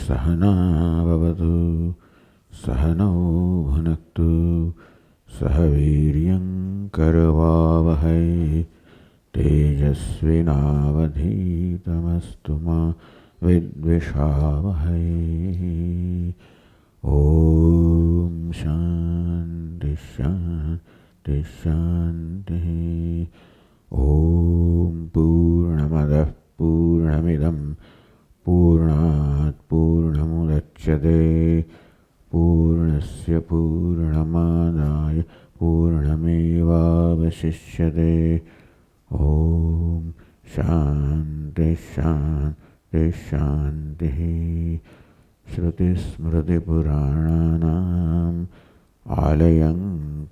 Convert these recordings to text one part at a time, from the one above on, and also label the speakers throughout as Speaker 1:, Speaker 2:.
Speaker 1: सहना भवतु सहनौ भुनक्तु सह वीर्यं करवावहै तेजस्विनावधीतमस्तु मा विद्विषावहै। ॐ शान्ति शान्ति शान्तिः। ॐ पूर्णमदः पूर्णमिदं पूर्णात् पूर्णमुदच्यते पूर्णस्य पूर्णमादाय पूर्णमेवावशिष्यते। ॐ शान्ति शान्ति शान्तिः। श्रुतिस्मृतिपुराणानाम् आलयं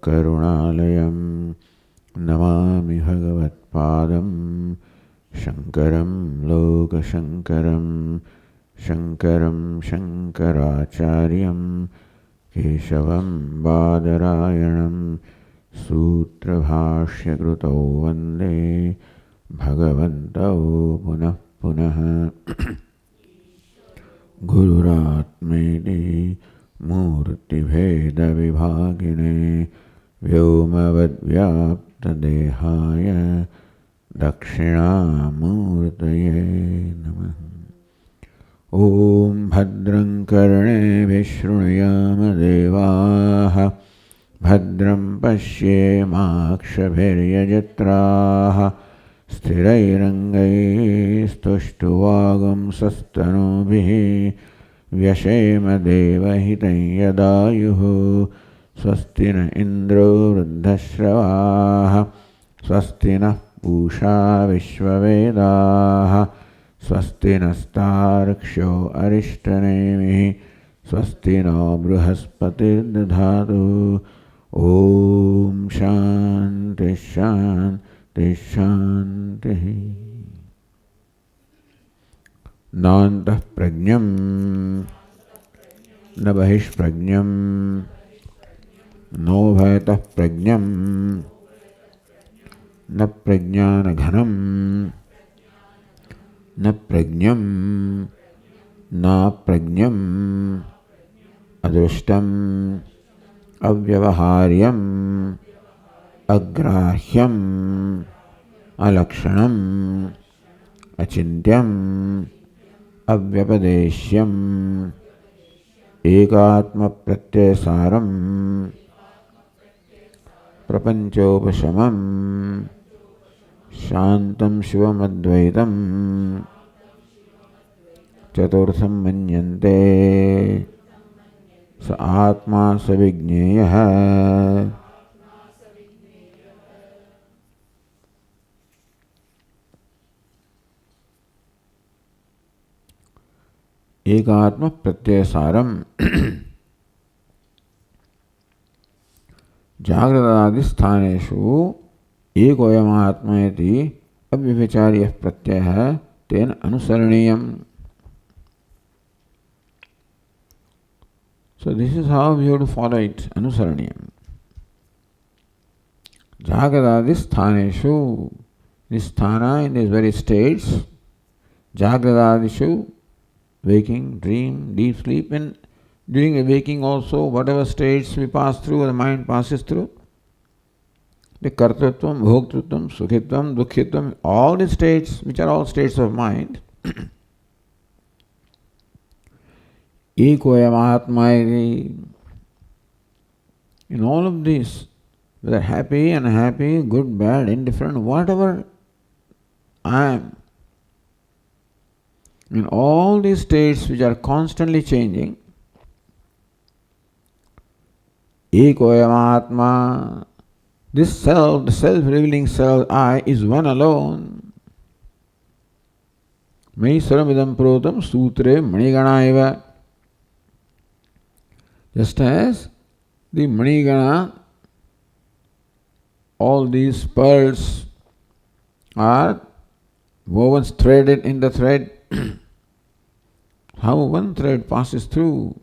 Speaker 1: करुणालयं नमामि भगवत्पादं शङ्करं लोकशङ्करं शङ्करं शङ्कराचार्यं केशवं बादरायणं सूत्रभाष्यकृतौ वन्दे भगवन्तौ पुनः पुनः। गुरुरात्मेति मूर्तिभेदविभागिने व्योमवद्व्याप्तदेहाय दक्षिणामूर्तये नमः। ॐ भद्रं कर्णेभिः शृणुयामदेवाः भद्रं पश्येमाक्षभिर्यजत्राः स्थिरैरङ्गैस्तुष्टुवागुंसस्तनूभिः व्यशेम देवहितं यदायुः। स्वस्ति न इन्द्रो वृद्धश्रवाः स्वस्ति नः पूषा विश्ववेदाः स्वस्ति नस्तार्क्ष्यो अरिष्टनेमिः स्वस्ति नो बृहस्पतिर्दधातु। ॐ शान्ति शान्ति शान्तिः। नान्तः प्रज्ञं न बहिष्प्रज्ञं नोभयतः प्रज्ञं न प्रज्ञानघनं न प्रज्ञं नाप्रज्ञं अदृष्टम् अव्यवहार्यम् अग्राह्यम् अलक्षणम् अचिन्त्यम् अव्यपदेश्यम् एकात्मप्रत्ययसारम् प्रपञ्चोपशमम् शान्तं शिवमद्वैतं चतुर्थं मन्यन्ते स आत्मा स विज्ञेयः। एकात्म प्रत्ययसारम जागृतादिस्थानेषु एकोऽयमात्मेति अव्यभिचार्यः प्रत्ययः तेन अनुसरणीयम्। So this is how we have to follow it, anusaraniyam. Jagradadisthaneshu, this sthana in these various states, Jagradadishu, waking, dream, deep sleep, and during the waking also, whatever states we pass through, or the mind passes through, the kartatvam, bhoktritvam, sukhitvam, dukkhitvam, all the states, which are all states of mind, Ekoyam Atma, in all of this, whether happy, unhappy, good, bad, indifferent, whatever I am, in all these states which are constantly changing, Ekoyam Atma, this self, the self-revealing self, I, is one alone. Mai saramidam protam sutre maniganaiva. Just as the manigana, all these pearls are woven, threaded in the thread. How one thread passes through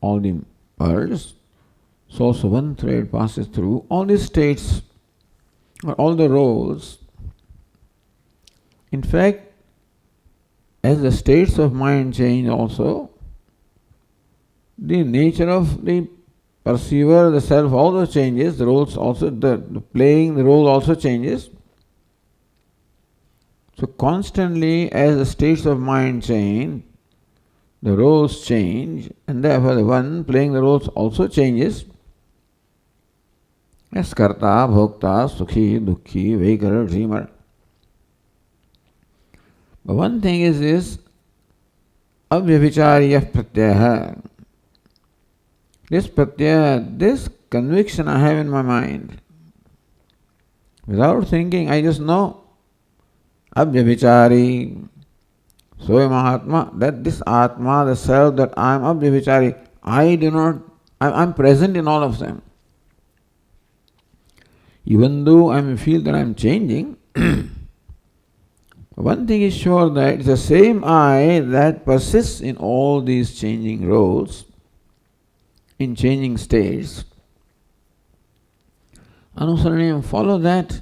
Speaker 1: all the pearls, so also one thread passes through all the states or all the roles. In fact, as the states of mind change also, the nature of the perceiver, the self also changes, the roles also, the playing the role also changes. So constantly as the states of mind change, the roles change, and therefore the one playing the roles also changes. As karta, bhokta, sukhi, dukhi, vakar, dreamer. But one thing is this avyabhichariya pratyaya. This pratyaya, this conviction I have in my mind. Without thinking, I just know avyabhichari. Soyam Atma, that this Atma, the self, that I am avyabhichari, I do not, I am present in all of them. Even though I may feel that I am changing, one thing is sure that it's the same I that persists in all these changing roles, in changing states. Anusaranayam, follow that.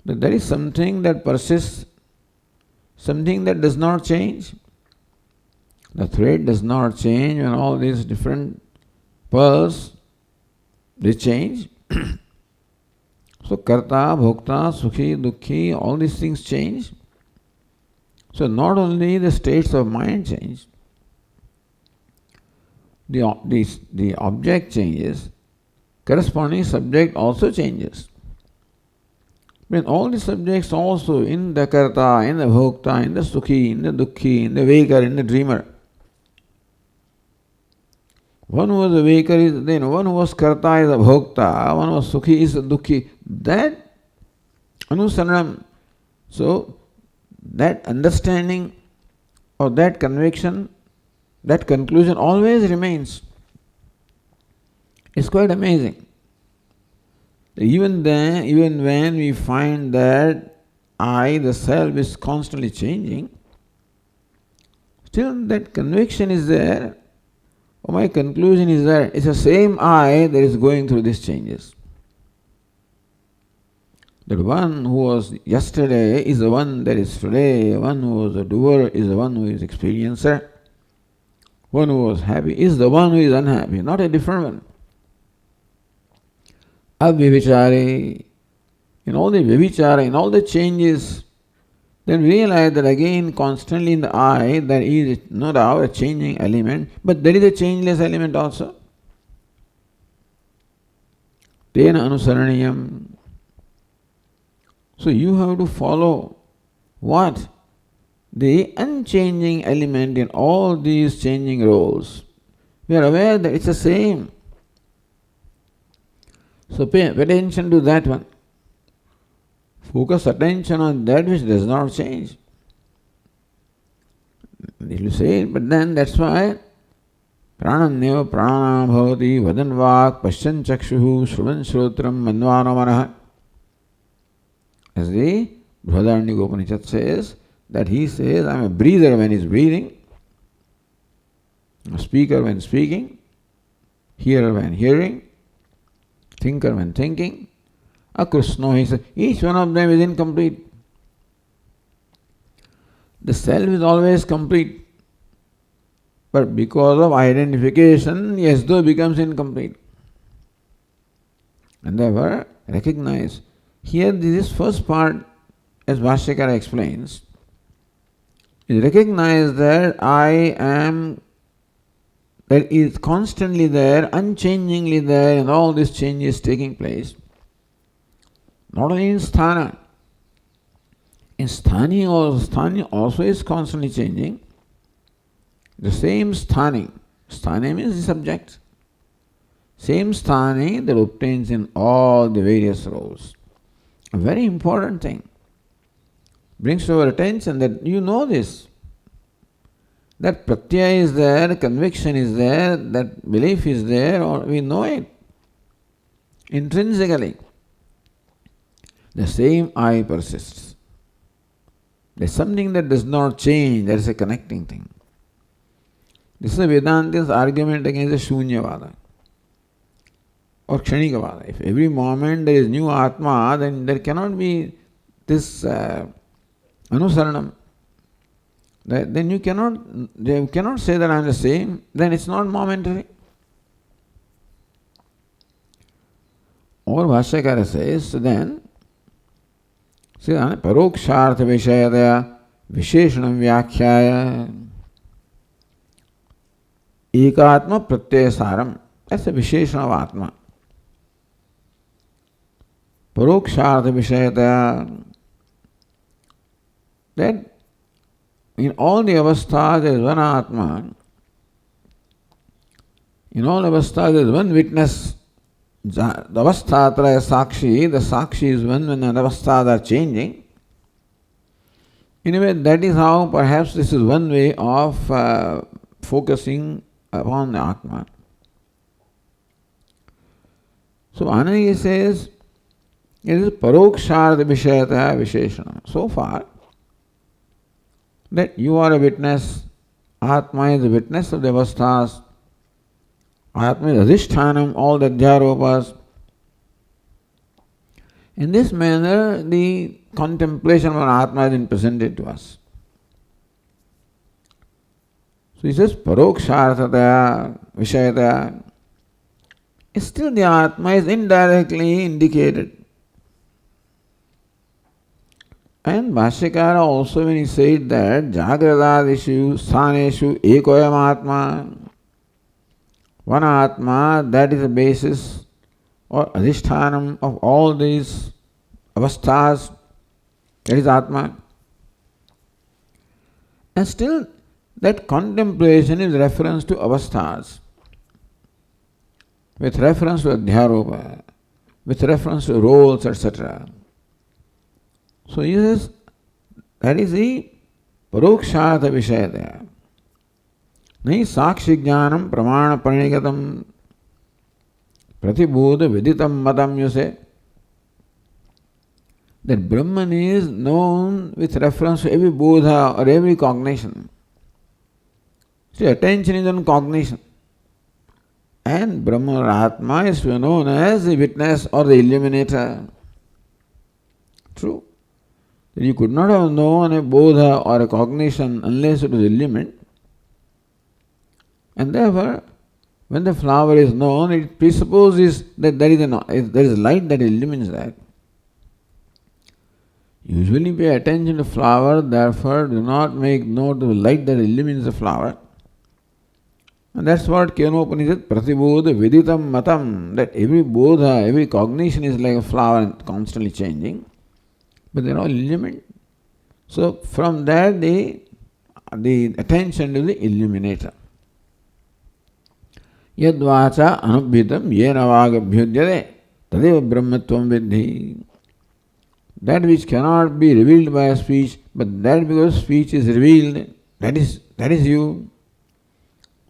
Speaker 1: That there is something that persists, something that does not change. The thread does not change when all these different pearls, they change. So karta, bhokta, sukhi, dukhi, all these things change. So not only the states of mind change, the object changes, corresponding subject also changes. When all the subjects also in the karta, in the bhokta, in the sukhi, in the dukhi, in the vakar, in the dreamer. One who was a vakar is then, one who was karta is a bhokta, one who was sukhi is a dukhi. That anusaranam, so that understanding or that conviction, that conclusion always remains. It's quite amazing. Even then, even when we find that I, the self, is constantly changing, still that conviction is there, or my conclusion is there. It's the same I that is going through these changes. That one who was yesterday is the one that is today, one who was a doer is the one who is experiencer, one who was happy is the one who is unhappy, not a different one. Avyabhichari, in all the vibhichara, in all the changes, then realize that again constantly in the I there is no doubt a changing element, but there is a changeless element also. Tena anusaraniyam. So you have to follow what? The unchanging element in all these changing roles. We are aware that it's the same. So pay attention to that one. Focus attention on that which does not change. You say it, but then that's why prananyeva pranam bhavati vadan vak pashyan chakshuhu shruvan shrotram manvano manaha. As the Brihadaranyaka Upanishad says, that he says, I am a breather when he is breathing, a speaker when speaking, hearer when hearing, thinker when thinking. Akrishno, he says, each one of them is incomplete. The self is always complete, but because of identification, yes, though becomes incomplete. And therefore, recognize. Here, this first part, as Bhashyakara explains, is recognize that I am, that is constantly there, unchangingly there, and all these changes taking place. Not only in sthana, in sthani also is constantly changing. The same sthani means the subject, same sthani that obtains in all the various roles. A very important thing. Brings to our attention that you know this. That pratyaya is there, conviction is there, that belief is there, or we know it intrinsically. The same I persists. There is something that does not change, there is a connecting thing. This is Vedanta's argument against the Shunyavada or Kshanikavada. If every moment there is new Atma, then there cannot be this Anusaranam. then you cannot say that I am the same, then it's not momentary. Or Bhashyakara says, then, parokshartha vishayadaya visheshanam vyakhyaya ekatma pratyaya saram. That's the visheshana of Atma. Parokshartha vishayadaya, that in all the avasthas there is one Atma. In all avasthas there is one witness. The avasthatraya sakshi, the sakshi is one when the avasthas are changing. In a way, that is how perhaps this is one way of focusing upon the Atma. So Anandi says, it is parokshartha vishayataya visheshana. So far, that you are a witness, Atma is a witness of the avasthas, Atma is adhishthanam, all the dhyaropas. In this manner, the contemplation of Atma has been presented to us. So he says, paroksharthataya, vishayataya. Still the Atma is indirectly indicated. And Bhashyakara also, when he said that Jagradadishu sthaneshu ekoyam Atma, one Atma, that is the basis or adhishthanam of all these avasthas, that is Atma. And still that contemplation is reference to avasthas, with reference to adhyaropa, with reference to roles, etc. So he says, that is the parokshartha vishayataya. Nahi sakshi jnanam pramana pranikatam pratibodha viditam matam, you say. That Brahman is known with reference to every bodha or every cognition. See, attention is on cognition. And Brahman or Atma is known as the witness or the illuminator. True. You could not have known a bodha or a cognition unless it was illumined. And therefore, when the flower is known, it presupposes that there is light that illumines that. Usually pay attention to flower, therefore do not make note of the light that illumines the flower. And that's what Kenopanishad Pratibodha Viditam Matam, that every bodha, every cognition is like a flower constantly changing, but they are all illumined. So from that the attention to the illuminator. Yadvacha anubhitam yena vagabhyudyate tadeva brahmatvam vidhi. That which cannot be revealed by a speech, but that because speech is revealed, that is you.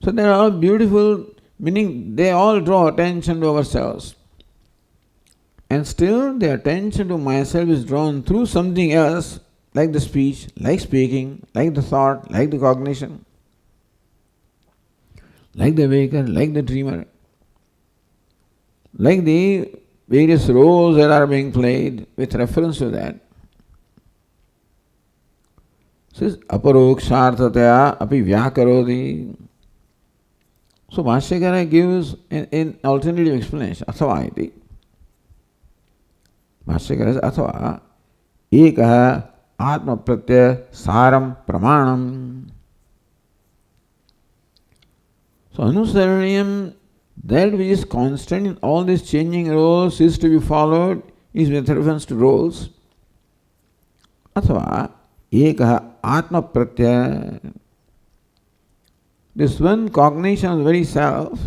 Speaker 1: So they are all beautiful, meaning they all draw attention to ourselves. And still the attention to myself is drawn through something else, like the speech, like speaking, like the thought, like the cognition, like the waker, like the dreamer, like the various roles that are being played with reference to that. Says aparoksharthataya api vyakaroti. So Bhashyakara gives an alternative explanation. Athava iti. Bhashyakara says athava ekaha atma pratyaya saram pramanam. So Anusaranyam, that which is constant in all these changing roles is to be followed, is with reference to roles. Athava ekaha atma pratyaya. This one cognition of the very self,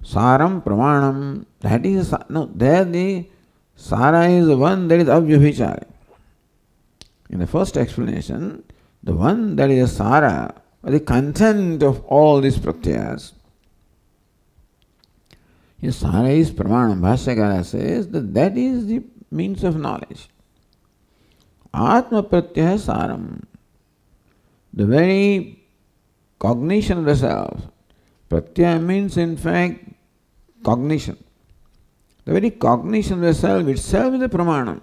Speaker 1: saram pramanam, that is, no, there the sara is the one that is avyabhichara. In the first explanation, the one that is a sara, or the content of all these pratyas, his sara is pramanam. Bhashyakara says that is the means of knowledge. Atma pratyaya saram. The very cognition of the self. Pratyaya means in fact cognition. The very cognition of the self itself is a pramanam.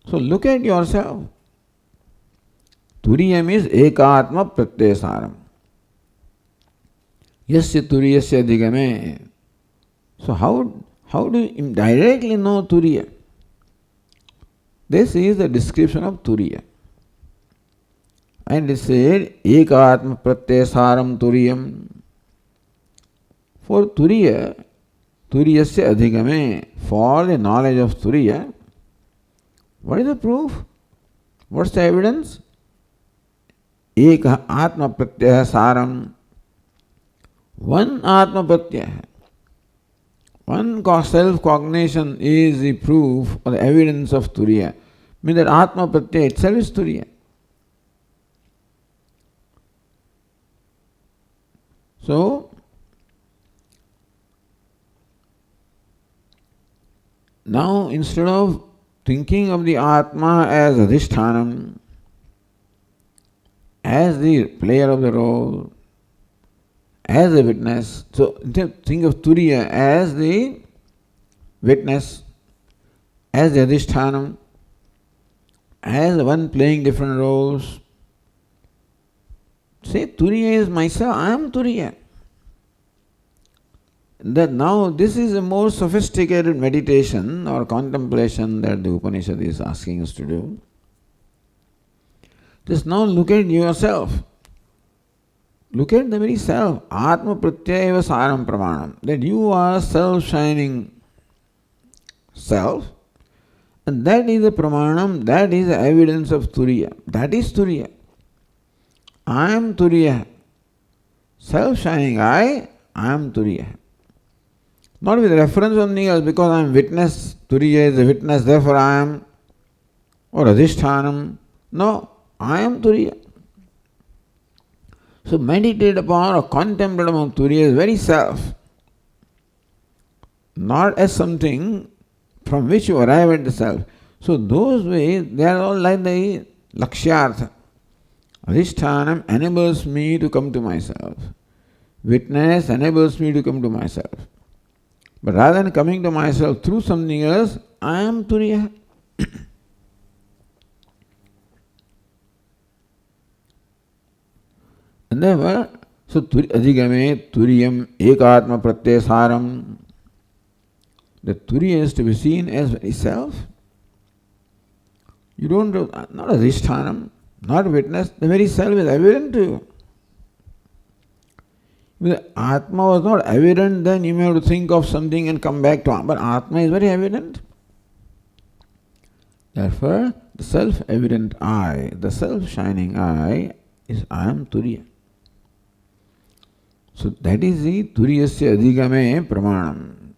Speaker 1: So look at yourself. Turiyam is ekatma pratyasaram. Yasya turiyasya adhigame. So how do you directly know Turiya? This is the description of Turiya. And it said ekatma pratyasaram Turiyam. For Turiya, Turiyasya adhigame, for the knowledge of Turiya, what is the proof? What's the evidence? Ek Atma Pratyaya Saram. One Atma Pratyaya. One self-cognition is the proof or the evidence of Turiya. Means that Atma Pratyaya itself is Turiya. So, now instead of thinking of the Atma as Adhishthanam, as the player of the role, as a witness, so think of Turiya as the witness, as the Adhishthanam, as the one playing different roles. Say Turiya is myself, I am Turiya. That now this is a more sophisticated meditation or contemplation that the Upanishad is asking us to do. Just now look at yourself. Look at the very self. Atma pratyaya saram pramanam. That you are self-shining self. And that is the pramanam, that is the evidence of Turiya. That is Turiya. I am Turiya. Self-shining I am Turiya. Not with reference on something else, because I am witness, Turiya is a witness, therefore I am, or Adhishthanam. No, I am Turiya. So meditate upon or contemplate upon Turiya is very self. Not as something from which you arrive at the self. So those ways, they are all like the Lakshyartha. Adhishthanam enables me to come to myself. Witness enables me to come to myself. But rather than coming to myself through something else, I am Turiya. And therefore, so Adhigame Turiyam Ekatma Pratyasaram. The Turiya is to be seen as very self. You don't do, not Adhishthanam, not witness, the very self is evident to you. If the Atma was not evident, then you may have to think of something and come back to Atma. But Atma is very evident. Therefore, the self-evident I, the self-shining I, is I am Turiya. So that is the Turiyasya Adhigame Pramanam.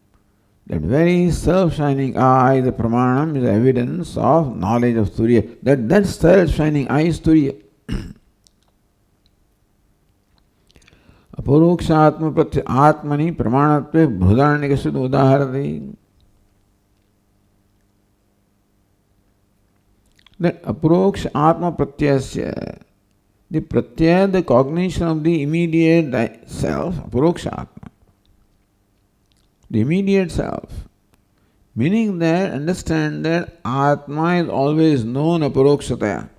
Speaker 1: That very self-shining I, the Pramanam, is evidence of knowledge of Turiya. That self-shining I is Turiya. अपरोक्षात्म प्रत्य आत्मनि प्रमाणत्वे बृहदारण्यकस्य उदाहरति. That approach atma pratyasya, the pratyaya, the cognition of the immediate self, aporoksha atma, the immediate self, meaning that understand that atma is always known aparokshata.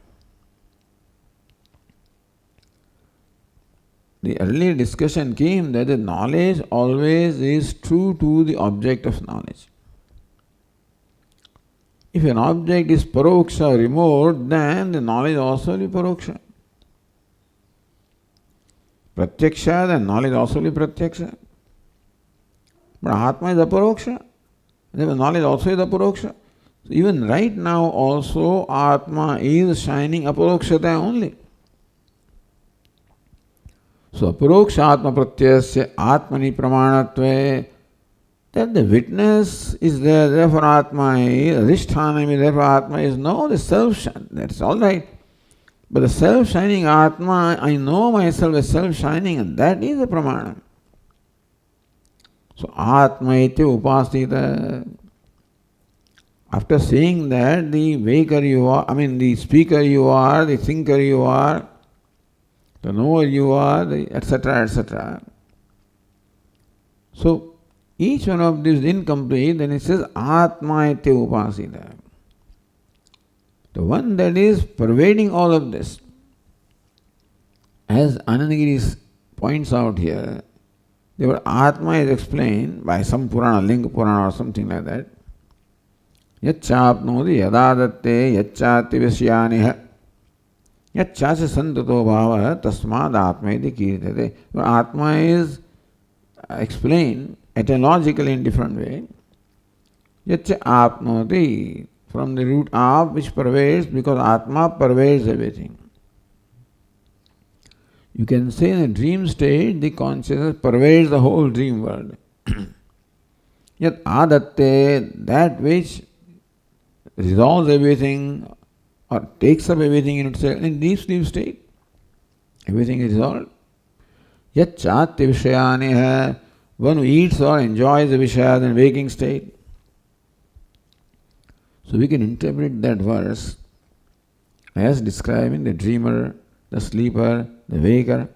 Speaker 1: The earlier discussion came that the knowledge always is true to the object of knowledge. If an object is paroksha, remote, then the knowledge also will be paroksha. Pratyaksha, then knowledge also will be pratyaksha. But Atma is aparoksha, then knowledge also is aparoksha. So even right now also Atma is shining aparokshata only. So aparoksha atma pratyasya atmani pramanatve, that the witness is there, therefore Atma is, Adhishthanam is, therefore Atma is, no, the self, that's all right. But the self-shining Atma, I know myself as self-shining, and that is the pramanam. So Atma iti upasita. After saying that, the waker you are, the speaker you are, the thinker you are, the knower you are, etc., etc. So, each one of these is incomplete, then it says Atma iti upasita. The one that is pervading all of this. As Anandagiri points out here, the word Atma is explained by some Purana, Linga Purana or something like that. Yachapnodi yadadatte yachati visyaniha yachasa santato bhava tasmad atmaiti kirtate. Atma is explained etymologically in different way. Yacha apnoti, from the root ap which pervades, because Atma pervades everything. You can say in a dream state the consciousness pervades the whole dream world. Yet adatte, that which resolves everything or takes up everything in itself in deep sleep state. Everything is resolved. Yat chati vishayani, one who eats or enjoys the vishayas in waking state. So we can interpret that verse as describing the dreamer, the sleeper, the waker.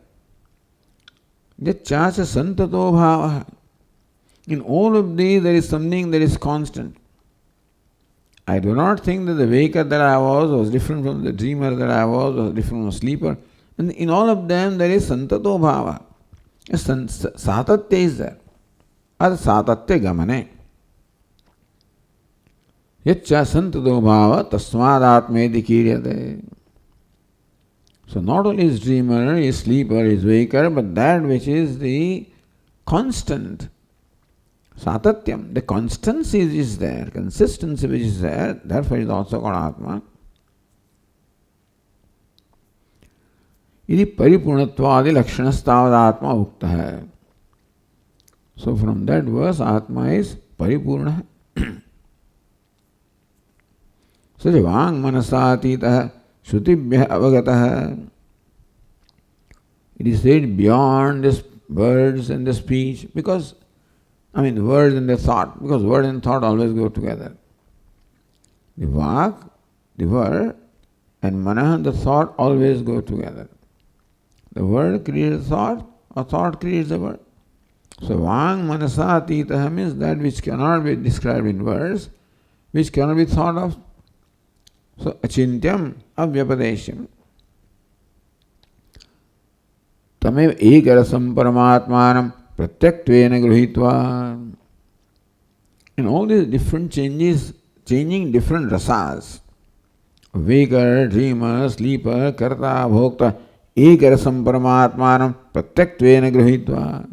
Speaker 1: Yat chasa santato bhava. In all of these there is something that is constant. I do not think that the waker that I was different from the dreamer that I was different from the sleeper. And in all of them there is santato bhava. Satatya is there. Ad satatya gamane. Yaccha santato bhava tasmad atmeti kiryate. So not only is dreamer, is sleeper, is waker, but that which is the constant. Satatyam, the constancy is there, consistency which is there, therefore is also called Atma. Iti paripurnatvadi lakshanastavad Atma ukta hai. So from that verse, Atma is paripurna. Saja vang manasatita shrutibhya avagata. It is said beyond this words and the speech, because the words and the thought, because word and thought always go together. The vak, the word, and manah, the thought, always go together. The word creates thought, or thought creates the word. So vang manasa atitaha means that which cannot be described in words, which cannot be thought of. So achintyam avyapadeshyam. Tamev ekarasam paramatmanam pratyakttvena gruhitva. In all these different changes, changing different rasas, waker, dreamer, sleeper, karta, bhokta, ekarasam paramatmanam pratyakttvena gruhitva.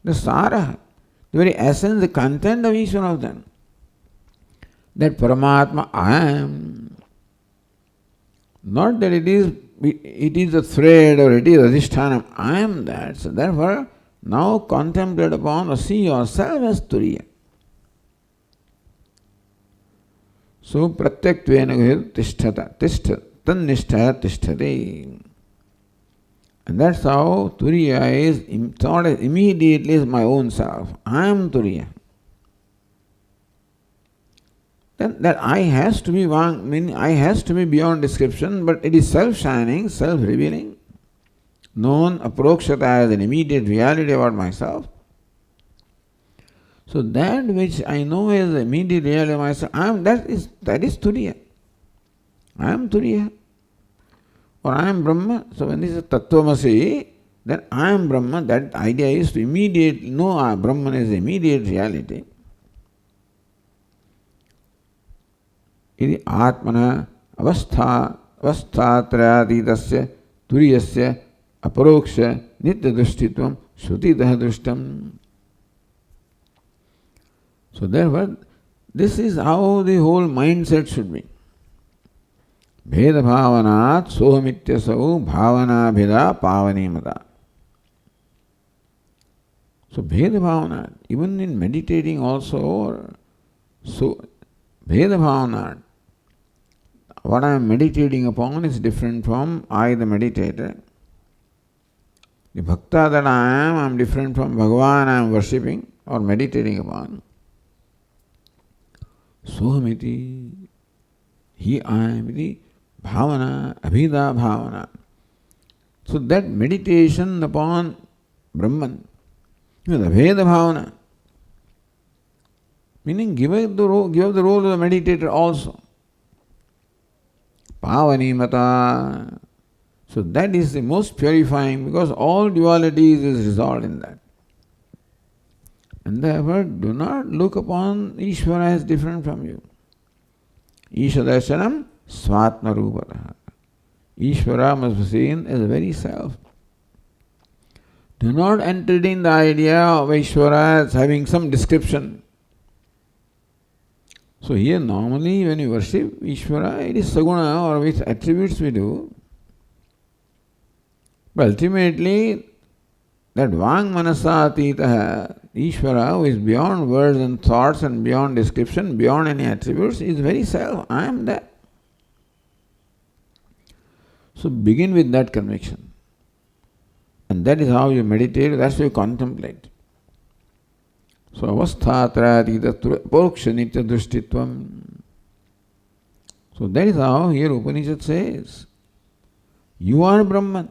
Speaker 1: The sara, the very essence, the content of each one of them. That Paramatma I am. Not that it is a thread or it is adhishthanam. I am that. So therefore, now contemplate upon or see yourself as Turiya. So pratyakttvena tishtata, tannishthaya tishtati. And that's how Turiya is thought as immediately as my own self. I am Turiya. Then that I has to be meaning I has to be beyond description, but it is self-shining, self-revealing, known approkshata as an immediate reality about myself. So that which I know as the immediate reality of myself, that is Turiya. I am Turiya. Or I am Brahma. So when this is Tattvamasi, then I am Brahma, that idea is to immediately know Brahman as the immediate reality. Iti atmana avasthatrayatitasya turiyasya aparoksha nitya drishtitvam shrutitah drishtam. So therefore, this is how the whole mindset should be. Bheda bhavanat sohamityasau bhavana bheda pavanimata. So bheda bhavanat, even in meditating also, so bheda bhavanat, what I am meditating upon is different from I the meditator. The bhakta that I am different from Bhagavan I am worshipping or meditating upon. Sohamiti, he I am iti bhavana, abhida bhavana. So that meditation upon Brahman, the bheda bhavana, meaning give up the role of the meditator also. Pavanimata. So that is the most purifying, because all dualities is resolved in that. And therefore, do not look upon Ishvara as different from you. Ishadarshanam swatma rupataha. Ishvara must be seen as the very self. Do not entertain the idea of Ishvara as having some description. So here normally when you worship Ishvara, it is Saguna or with attributes we do. But ultimately, that Vang Manasa Atitaha, Ishvara, who is beyond words and thoughts and beyond description, beyond any attributes, is very self. I am that. So begin with that conviction. And that is how you meditate, that's how you contemplate. So avasthatratita poroksha nitya drishtitvam. So that is how here Upanishad says, you are Brahman.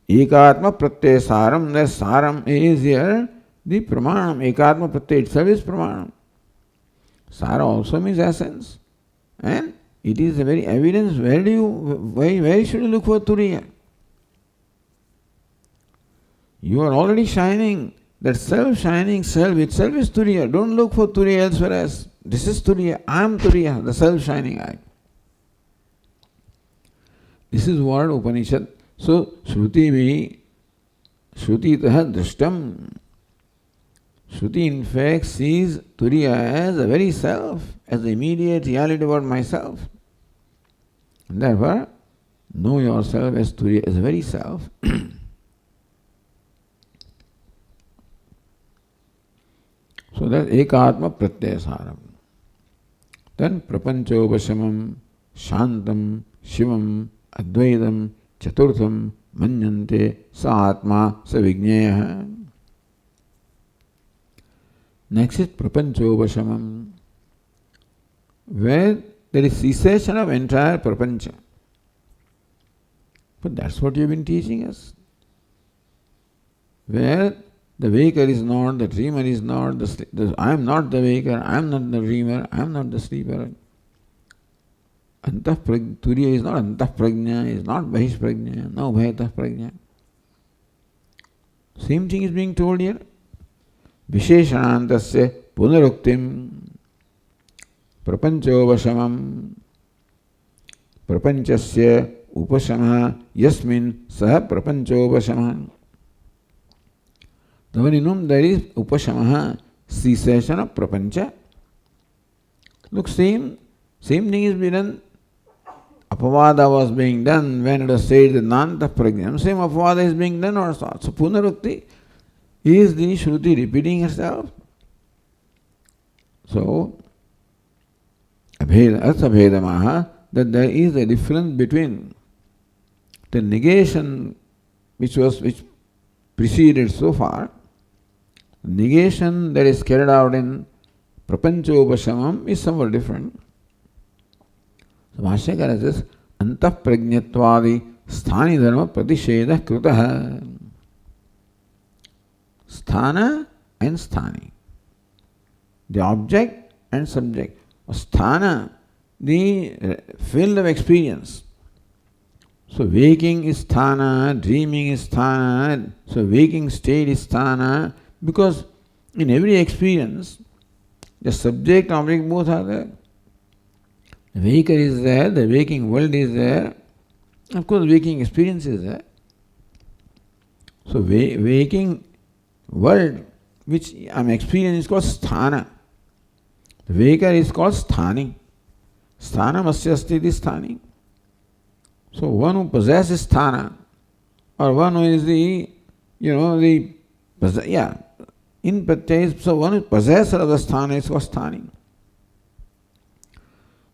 Speaker 1: Ekatma pratyaya saram, the saram is here the pramanam. Ekatma pratyaya itself is pramanam. Sara also means essence. And it is the very evidence. Where should you look for Turiya? You are already shining. That self-shining self itself is Turiya. Don't look for Turiya elsewhere as this is Turiya. I am Turiya, the self-shining I. This is what Upanishad. So, Shruti taha drishtam. Shruti in fact sees Turiya as the very self, as the immediate reality about myself. And therefore, know yourself as Turiya, as the very self. So that ekatma pratyasaram. Then prapanchopashamam, shantam, shivam, advaitam, chaturtham, manyante, sa atma, sa vigneya. Next is prapanchopashamam, where there is cessation of entire prapancha. But that's what you've been teaching us. Where the waker is not, the dreamer is not, I am not the waker, I am not the dreamer, I am not the sleeper. Turiya is not antah prajna, is not bahish prajna, no bhayatah prajna. Same thing is being told here. Visheshanantasya punaruktim prapanchovashamam prapanchasya upashamah yasmin saha prapanchovashamah. Dhavanimum, there is upashamaha, cessation of prapancha. Look, same thing is being done. Apavada was being done when it was said that nanta pragnam. Same apavada is being done also. So punarukti is the Shruti repeating herself. So arthabhedamaha, that there is a difference between the negation which preceded so far. Negation that is carried out in prapanchopashamam is somewhat different. So Bhashyakara says, antah prajnatvadi sthani dharma pratisheda krutaha. Sthana and sthani. The object and subject. Sthana, the field of experience. So waking is sthana, dreaming is sthana, so waking state is sthana, because in every experience, the subject and object both are there. The waker is there, the waking world is there, of course waking experience is there. So waking world which I am experiencing is called sthana. The waker is called sthani. Sthana masya asti iti sthani. So one who possesses sthana, or one who is in pratyaya, so one who is possessor of the sthana is called sthani.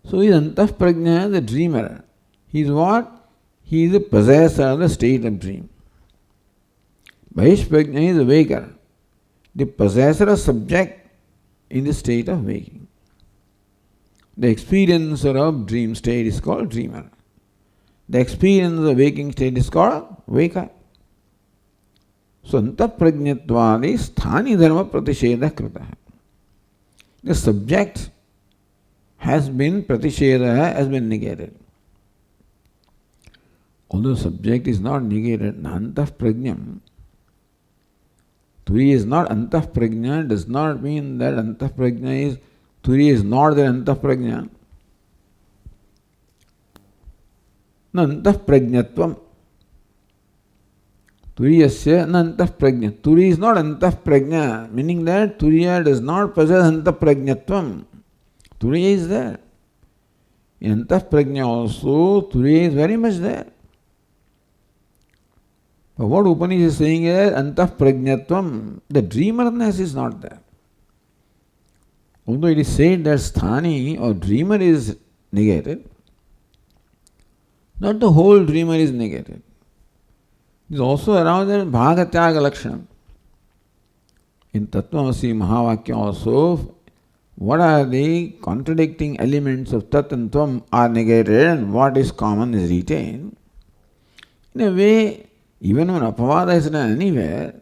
Speaker 1: So he is antah prajna, the dreamer. He is what? He is the possessor of the state of dream. Bahish prajna is the waker, the possessor of subject in the state of waking. The experiencer of dream state is called dreamer. The experience of the waking state is called waker. So antah prajnatvadi sthani dharma pratisheda krita. The subject has been pratisheda, has been negated. although subject is not negated, antah prajnam, Turiya is not antah prajna, does not mean that antah prajna is, Turiya is not the antah prajna. Na antah prajnatvam. Turiyasya na antah prajna. Turiya is not antah prajna, meaning that Turiya does not possess antah prajnatvam. Turiya is there. In antah prajna also, Turiya is very much there. But what Upanishad is saying is antah prajnatvam, the dreamerness is not there. Although it is said that sthani or dreamer is negated, not the whole dreamer is negated. It is also around the bhagatyaga lakshanam. In Tattvamasi Mahavakya also, what are the contradicting elements of Tat and Tvam are negated and what is common is retained. In a way, even when apavada is done anywhere,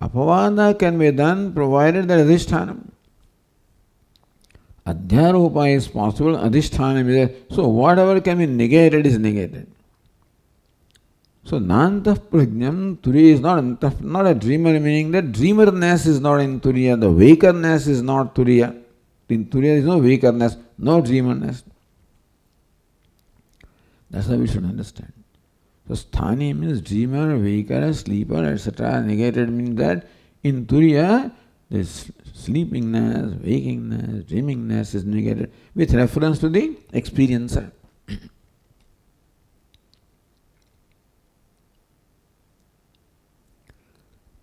Speaker 1: apavada can be done provided that adhishthanam. Adhyaropa is possible, adhishthanam is there. So whatever can be negated is negated. So nantah prajnam, Turiya is not a dreamer, meaning that dreamerness is not in Turiya, the wakerness is not Turiya. In Turiya there is no wakerness, no dreamerness. That's how we should understand. So sthani means dreamer, waker, sleeper, etc. Negated means that in Turiya there is sleepingness, wakingness, dreamingness is negated with reference to the experiencer.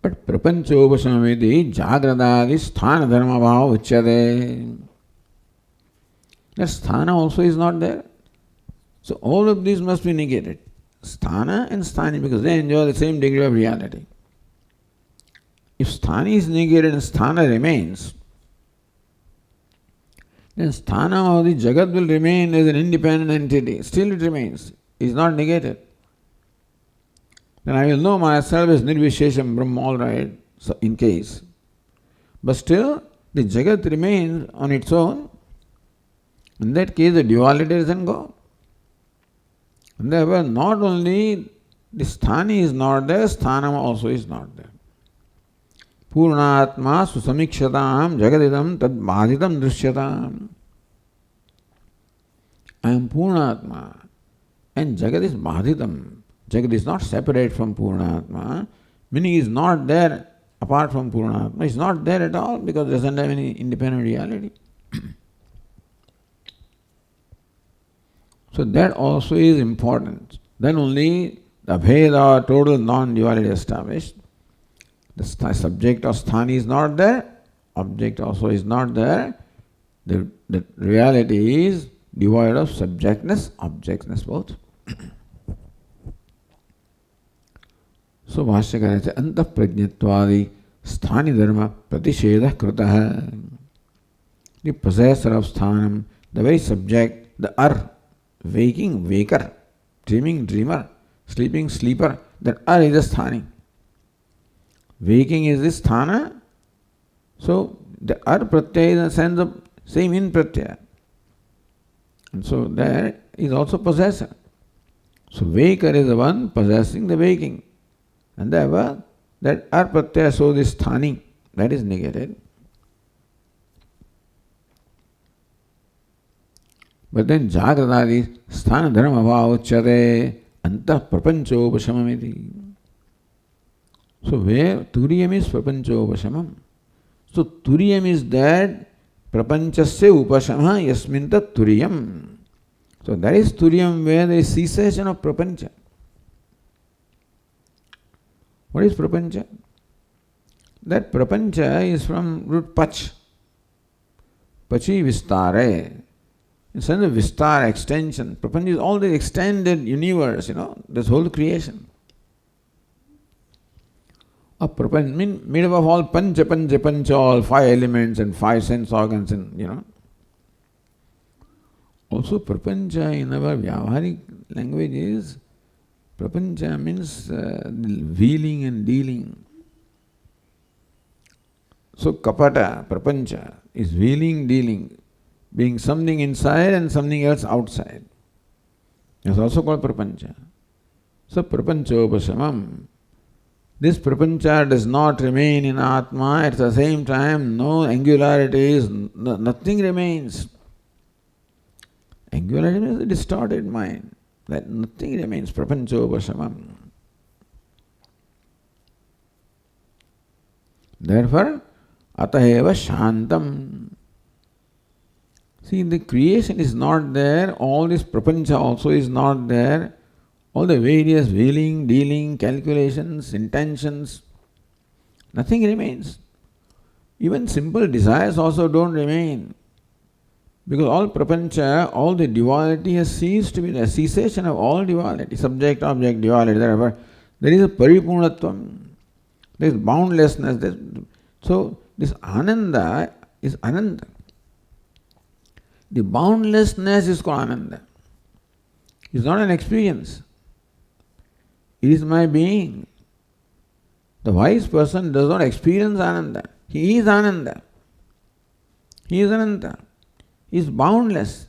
Speaker 1: But prapanchopashamaviti jagradadi sthana dharma bhava uchyate. That sthana also is not there. So all of these must be negated. Sthana and sthani, because they enjoy the same degree of reality. If sthani is negated and sthana remains, then sthana or the jagat will remain as an independent entity. Still it remains. It is not negated. Then I will know myself as nirvishesham Brahma, all right, so in case. But still, the jagat remains on its own. In that case, the duality doesn't go. And therefore, not only the sthani is not there, sthanam also is not there. Purnatma susamikshatam jagadidam tad bhaditam drisyatam. I am Purnatma and jagat is bhaditam. Jagat is not separate from Purnatma, meaning is not there apart from Purnatma. It's not there at all because it doesn't have any independent reality. So that also is important. Then only the Abheda or total non-duality established. The subject of sthani is not there, object also is not there. The reality is devoid of subjectness, objectness both. So Bhashyakara says, antah prajnatvadi sthani dharma pratishedah krutah. The possessor of sthanam, the very subject, the waking, waker, dreaming, dreamer, sleeping, sleeper, that is the sthani. Waking is the sthana, so the pratyaya is in the sense of same in pratyaya. And so there is also possessor. So waker is the one possessing the waking. And therefore, that pratyaya, so this sthani, that is negated. But then jagradadi sthana dharma bhava uchyate antah prapanchopashamamiti. So where turiyam is prapanchopashamam. So turiyam is that prapanchasya upashama yasmin tat turiyam. So that is turiyam where there is cessation of prapancha. What is prapancha? That prapancha is from root pach. Pachi vistare. In sense of vistar, extension. Prapancha is all the extended universe, this whole creation. A prapancha means made up of all pancha, all 5 elements and 5 sense organs and Also prapancha in our Vyavaharik language is, prapancha means wheeling and dealing. So kapata, prapancha, is wheeling, dealing, being something inside and something else outside. It's also called prapancha. So prapanchopasamam. This prapancha does not remain in Atma. At the same time, no angularities, nothing remains. Angularity means a distorted mind. That nothing remains. Prapanchopasamam. Therefore, ataheva shantam. See, the creation is not there. All this prapancha also is not there. All the various wheeling, dealing, calculations, intentions, nothing remains. Even simple desires also don't remain. Because all prapancha, all the duality has ceased to be the cessation of all duality, subject, object, duality, therefore, there is a paripurnatvam, there is boundlessness. So, this ananda is ananda. The boundlessness is called ananda. It's not an experience. It is my being. The wise person does not experience Ananda. He is Ananda. He is Ananta. He is boundless.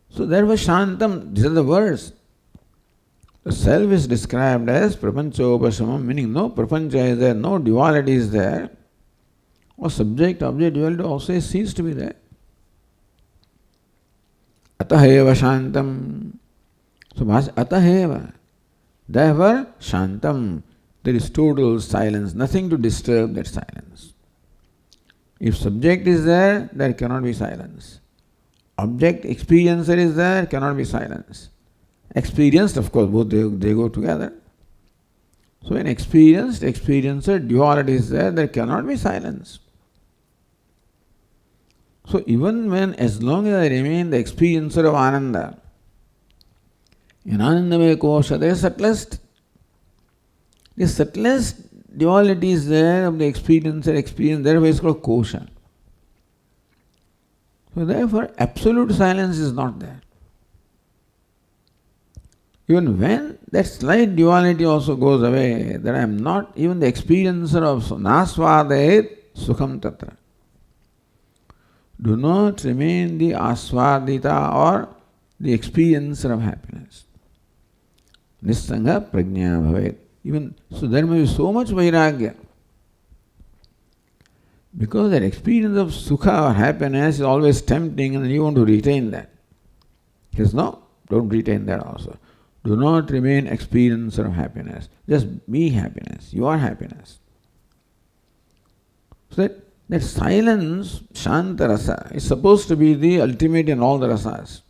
Speaker 1: So therefore Shantam, these are the words. The self is described as Prapanchopasamam, meaning no prapancha is there, no duality is there. Or subject, object, duality also ceases to be there. Ataheva Shantam. So Ataheva. Therefore, Shantam, there is total silence, nothing to disturb that silence. If subject is there, there cannot be silence. Object, experiencer is there, cannot be silence. Experienced, of course, both they go together. So when experienced, experiencer, duality is there, there cannot be silence. So even when, as long as I remain the experiencer of Ananda, in Anandamaya Kosha, the subtlest duality is there of the experience, therefore it's called Kosha. So therefore, absolute silence is not there. Even when that slight duality also goes away, that I am not even the experiencer of Nasvadayet Sukham Tatra. Do not remain the Asvadita or the experiencer of happiness. Nissanga prajna bhavet. Even so, there may be so much vairagya. Because that experience of sukha or happiness is always tempting and you want to retain that. He says, no, don't retain that also. Do not remain experiencer of happiness. Just be happiness. You are happiness. So that silence, shanta rasa, is supposed to be the ultimate in all the rasas.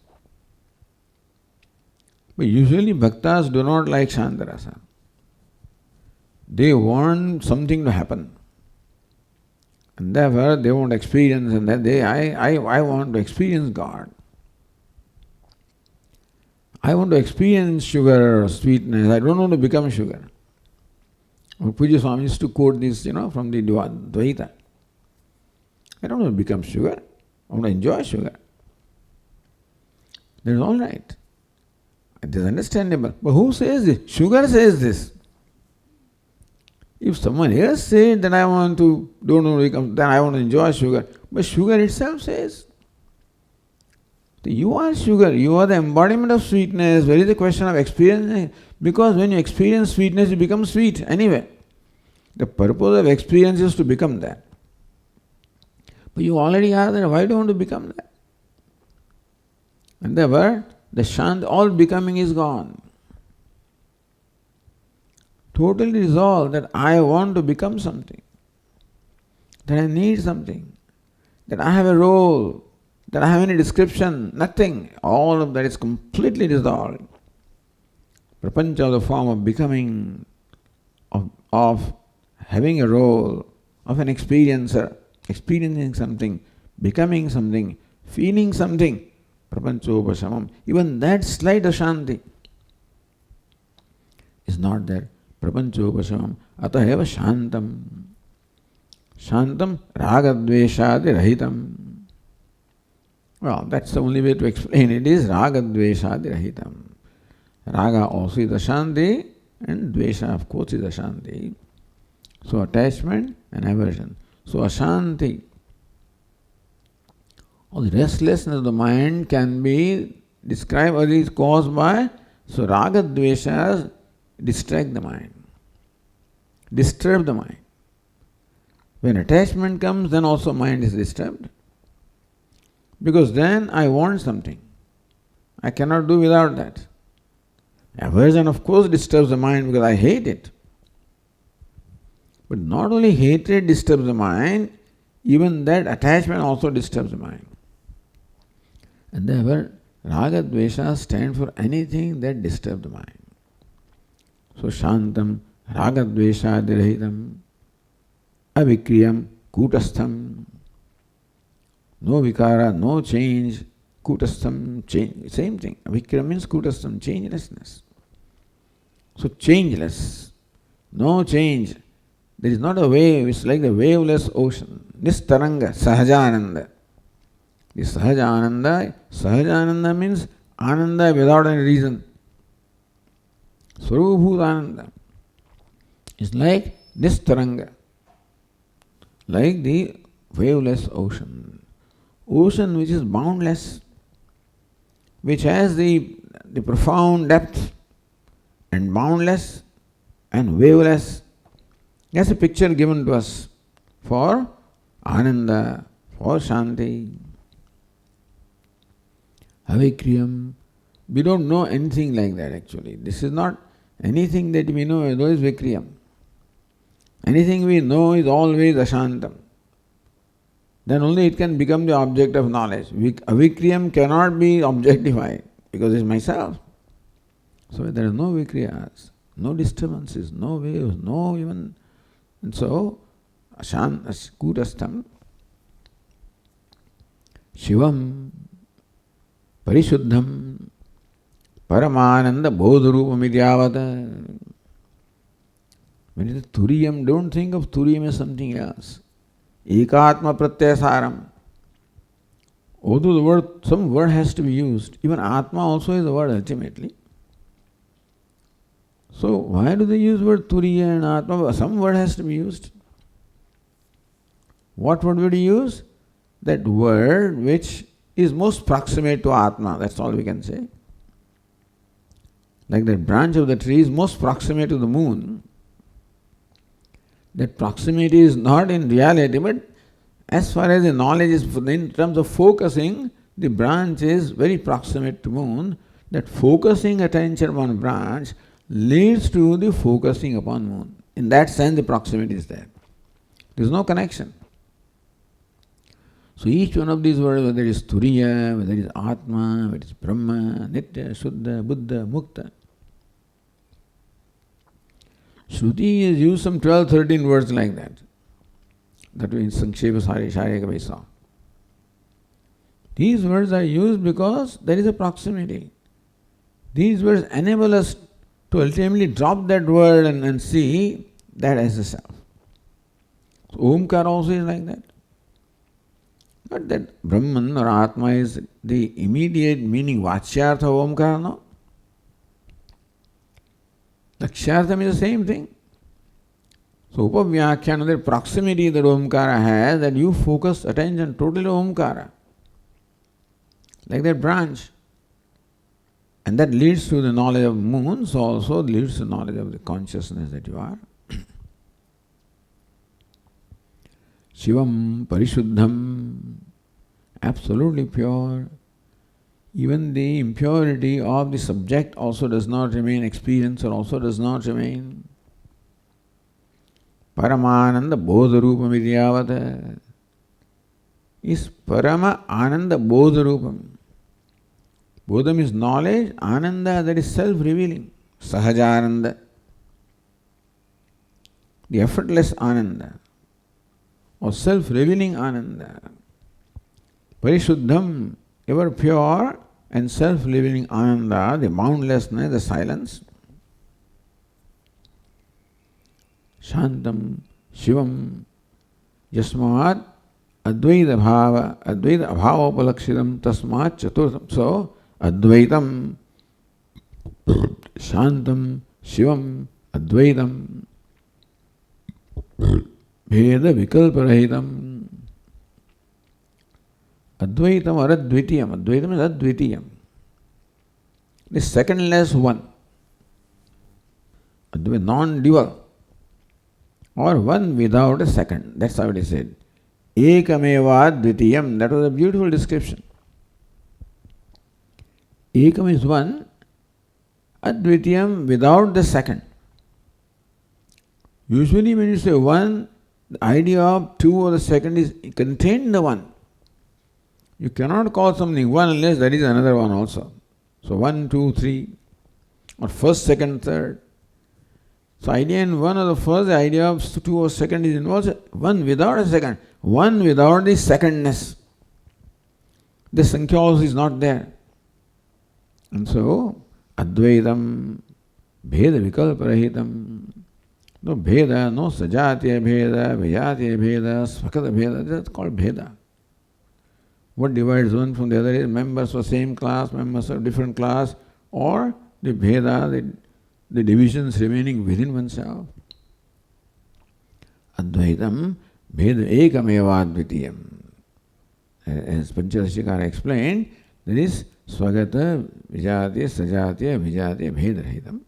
Speaker 1: But usually bhaktas do not like Shantarasa. They want something to happen. And therefore they want experience and that I want to experience God. I want to experience sugar or sweetness. I don't want to become sugar. Puja Swami used to quote this, from the Dvaita. I don't want to become sugar. I want to enjoy sugar. That is all right. It is understandable. But who says this? Sugar says this. If someone else says that I want to, don't want to become, then I want to enjoy sugar. But sugar itself says, you are sugar, you are the embodiment of sweetness. Where is the question of experiencing? Because when you experience sweetness, you become sweet anyway. The purpose of experience is to become that. But you already are there, why do you want to become that? And therefore, the shant, all becoming is gone. Totally resolved that I want to become something, that I need something, that I have a role, that I have any description, nothing. All of that is completely dissolved. Prapancha, the form of becoming, of having a role, of an experiencer, experiencing something, becoming something, feeling something. Prapanchopasamam. Even that slight ashanti is not there. Prapanchopasamam. Ataheva shantam. Shantam ragadveshadi rahitam. Well, that's the only way to explain it is ragadveshadi rahitam. Raga also is ashanti and dvesha of course is ashanti. So attachment and aversion. So ashanti, or the restlessness of the mind can be described or is caused by, so raga dveshas distract the mind, disturb the mind. When attachment comes, then also mind is disturbed. Because then I want something. I cannot do without that. Aversion, of course, disturbs the mind because I hate it. But not only hatred disturbs the mind, even that attachment also disturbs the mind. And therefore, Raga Dvesha stand for anything that disturbs the mind. So, Shantam, Raga Dvesha Dirahitam, Avikriyam, Kutastham. No vikara, no change, Kutastham, change, same thing. Avikriyam means Kutastham, changelessness. So, changeless, no change. There is not a wave, it's like the waveless ocean. This Taranga, Sahajananda. This Sahajananda means Ananda without any reason. Swarubhutananda. It's like this Taranga, like the waveless ocean. Ocean which is boundless, which has the profound depth and boundless and waveless. That's a picture given to us for Ananda, for Shanti. Avikriyam. We don't know anything like that actually. This is not anything that we know, though is Vikriyam. Anything we know is always Ashantam. Then only it can become the object of knowledge. Avikriyam cannot be objectified because it's myself. So there are no Vikriyas, no disturbances, no waves, no even. And so, Kutastham, Shivam, Parishuddham, Paramananda Bodharupam Idyavata. When it is Turiyam, don't think of Turiyam as something else. Ekatma Pratyasaram. Although the word, some word has to be used, even Atma also is a word ultimately. So why do they use word Turiya and Atma? Some word has to be used. What word would you use? That word which is most proximate to Atma, that's all we can say. Like that branch of the tree is most proximate to the moon. That proximity is not in reality, but as far as the knowledge is, in terms of focusing, the branch is very proximate to moon. That focusing attention upon branch leads to the focusing upon moon. In that sense, the proximity is there. There is no connection. So each one of these words, whether it is Turiya, whether it is Atma, whether it is Brahma, Nitya, Shuddha, Buddha, Mukta. Shruti has used some 12, 13 words like that. That we in Sankshepa Sharika we saw. These words are used because there is a proximity. These words enable us to ultimately drop that word and see that as a self. So Omkar also is like that. Not that Brahman or Atma is the immediate meaning, Vachyartha of Omkara, no. Lakshyartham is the same thing. So Upavyakhyan, the proximity that Omkara has, that you focus attention totally on Omkara. Like that branch. And that leads to the knowledge of moon, so also leads to knowledge of the consciousness that you are. Shivam Parishuddham, absolutely pure. Even the impurity of the subject also does not remain, experiencer also does not remain. Paramananda Bodharupam Vidyavata is Parama Ananda Bodharupam. Bodham is knowledge, Ananda that is self-revealing, Sahajananda, the effortless Ananda, or self-revealing Ananda. Parishuddham, ever pure and self-revealing Ananda, the boundlessness, the silence. Shantam, Shivam, Yasmat, Advaita Bhava, Advaita Abhava Upalakshitam, Tasmat Chaturtham. So, Advaitam, Shantam, Shivam, Advaitam, Veda Vikalparahitam. Advaitam or Advitiyam. Advaitam is Advitiyam. The secondless one. Advaita, non-dual, or one without a second. That's how it is said. Ekameva dvitiyam. That was a beautiful description. Ekam is one, advitiyam without the second. Usually when you say one, the idea of two or the second is contained in the one. You cannot call something one unless there is another one also. So 1, 2, 3, or first, second, third. So idea in one or the first, the idea of two or second is involved. One without a second. One without the secondness. The Sankhya also is not there. And so, Advaitam, Bheda Vikalparahitam. No Bheda, no Sajatiya Bheda, Vijatiya Bheda, Svakata Bheda. That's called Bheda. What divides one from the other is members of same class, members of different class, or the Bheda, the divisions remaining within oneself. Advaitam, Bheda Ekameva Advitiyam. As Pancharashikara explained, there is Swagata, Vijatiya, Sajatiya, Vijatiya, Bheda-rahitam.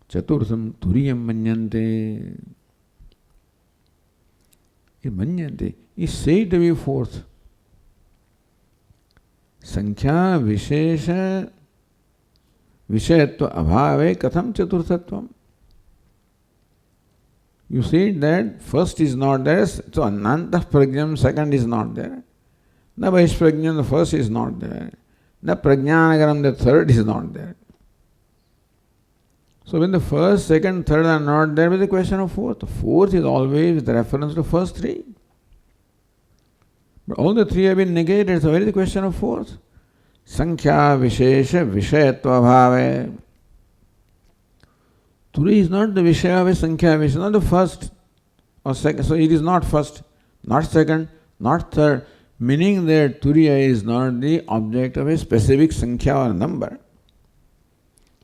Speaker 1: Chaturtham Turiyam Manyante. Manyante is said to be fourth. Sankhya Vishesha Vishayatva Abhave Katham Chaturthatvam. You said that first is not there, so Anantah Prajnam second is not there. Na Vaishprajnam the first is not there. Na Prajnanagaram the third is not there. So when the first, second, third are not there, with the question of fourth. The fourth is always with reference to first three. But all the three have been negated, so where is the question of fourth? Sankhya Vishesha Vishayatva Bhave. Turi is not the Vishaya of a Sankhya Vishaya, not the first or second. So it is not first, not second, not third. Meaning that Turiya is not the object of a specific Sankhya or number.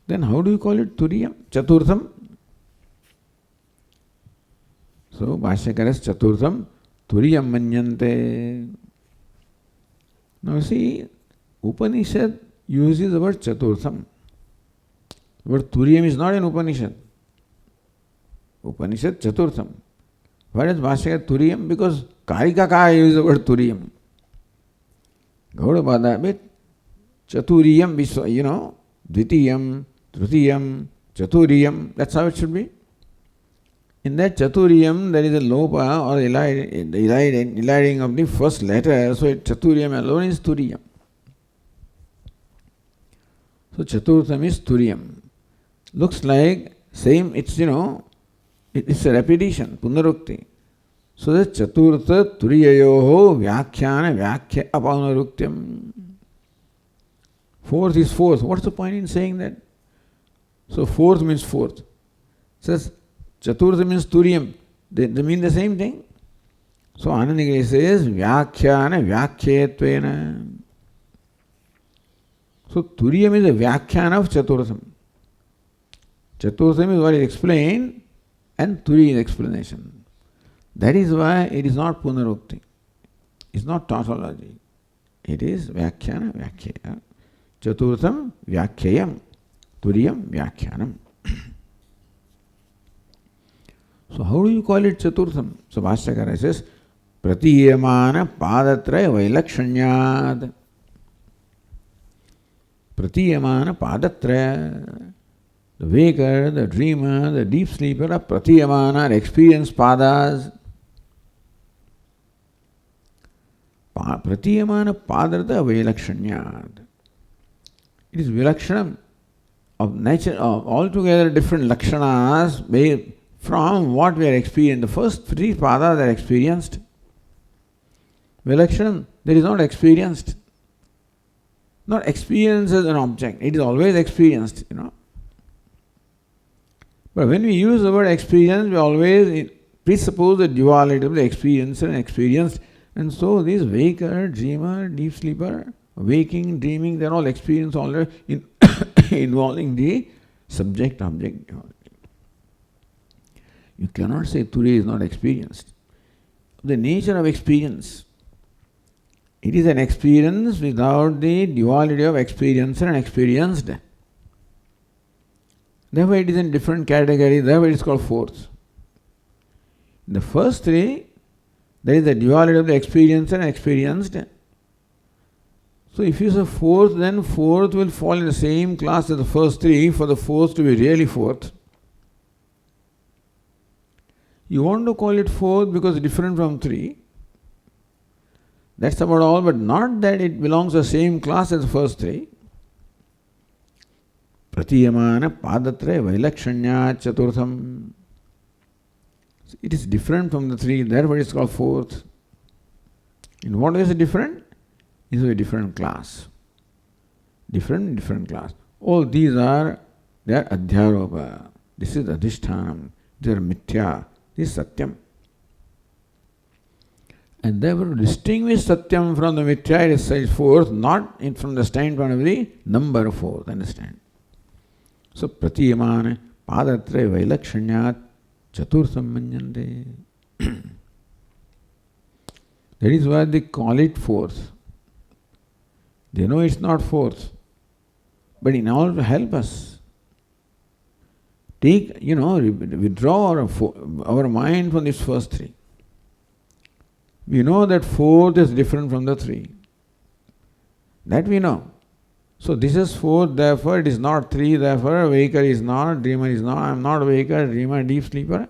Speaker 1: Then how do you call it Turiyam? Chaturtham? So Bhashyakara Chaturtham Turiyam Manyante. Now see, Upanishad uses the word Chaturtham. The word Turiyam is not an Upanishad. Upanishad Chaturtham. Why does Bhashyakara Turiyam? Because Karikakaya uses the word Turiyam. Gaudapada bit Chaturiyam, Dvitiyam, Trutiyam, Chaturiyam. That's how it should be. In that Chaturiyam, there is a lopa or eliding of the first letter, so Chaturiyam alone is Turiyam. So Chaturtham is Turiyam. Looks like same, it's it's a repetition, Punarukti. So the Chaturtha Turiyayoho Vyakhyana Vyakya Apanaruktyam. Fourth is fourth. What's the point in saying that? So fourth means fourth. It says Chaturtha means Turiyam. They mean the same thing. So Anandagiri says Vyakhyana Vyakyatvena. So Turiyam is a Vyakhyana of Chaturtham. Chaturtham is what is explained and Turi is explanation. That is why it is not Punarukti. It's not tautology. It is Vyakhyana Vyakhyaya. Chaturtham Vyakhyayam. Turiyam Vyakhyanam. So how do you call it Chaturtham? So Bhashyakara says Pratiyamana Padatraya Vailakshanyad. Pratiyamana Padatraya. The waker, the dreamer, the deep sleeper are Pratiyamana, experienced padas. Pratiyamana Padartha Vailakshanyad. It is Vilakshanam of nature, of altogether different lakshanas from what we are experiencing. The first three padas are experienced. Vilakshanam, there is not experienced. Not experienced as an object. It is always experienced, But when we use the word experience, we always presuppose the duality of the experiencer and experienced. And so this waker, dreamer, deep sleeper, waking, dreaming, they are all experience already involving the subject-object. You cannot say Turi is not experienced. The nature of experience. It is an experience without the duality of experiencer and experienced. Therefore it is in different category, therefore it is called fourth. In the first three, there is the duality of the experienced and experienced. So if you say fourth, then fourth will fall in the same class as the first three for the fourth to be really fourth. You want to call it fourth because it's different from three. That's about all, but not that it belongs to the same class as the first three. Pratiyamana padatre vailakshanya chaturtham. It is different from the three, therefore it is called fourth. In what way is it different? It is a different class. Different class. All these are, they are adhyaropa. This is adhishthanam. They are mithya. This is satyam. And therefore to distinguish satyam from the mithya, it is said fourth, not from the standpoint of the number fourth, understand? So pratiyamana padatre vailakshanyat chaturtham manyante. That is why they call it fourth. They know it's not fourth. But in order to help us, withdraw our mind from these first three. We know that fourth is different from the three. That we know. So this is fourth, therefore it is not three, therefore waker is not, dreamer is not, I am not waker, dreamer, deep sleeper.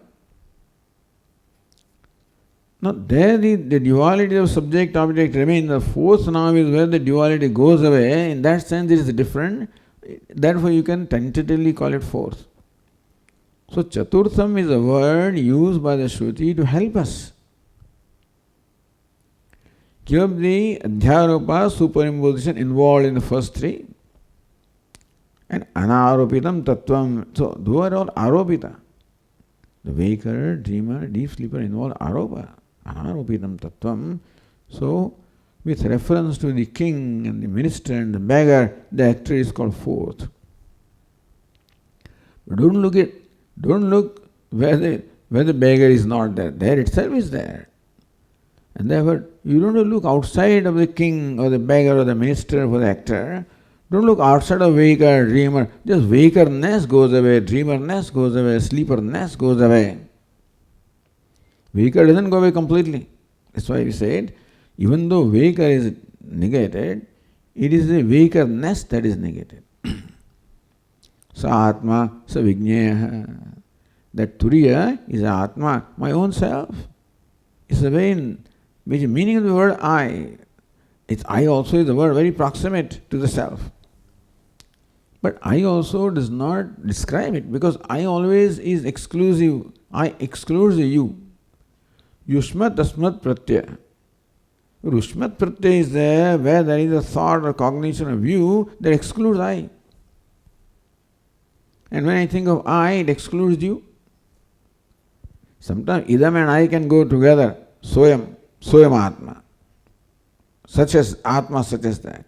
Speaker 1: Now there the duality of subject object remains. The fourth now is where the duality goes away. In that sense it is different. Therefore you can tentatively call it fourth. So chaturtham is a word used by the Shruti to help us. Give the adhyaropa superimposition involved in the first three. And anaropitam tattvam. So those are all aropita. The waker, dreamer, deep sleeper involve aropa. Anaropitam tattvam. So with reference to the king and the minister and the beggar, the actor is called fourth. But don't look where the beggar is not there. There itself is there. And therefore, you don't look outside of the king or the beggar or the minister for the actor. Don't look outside of waker, dreamer. Just wakerness goes away, dreamerness goes away, sleeperness goes away. Waker doesn't go away completely. That's why we said, even though waker is negated, it is the wakerness that is negated. Sa atma, sa vigneya. That turiya is atma, my own self. It's the way which the meaning of the word I. It's I also is the word very proximate to the self. But I also does not describe it because I always is exclusive. I excludes the you. Yushmat asmat pratyaya. Rushmat pratyaya is there where there is a thought or cognition of you that excludes I. And when I think of I, it excludes you. Sometimes idam and I can go together. Soyam Atma. Such as Atma, such as that.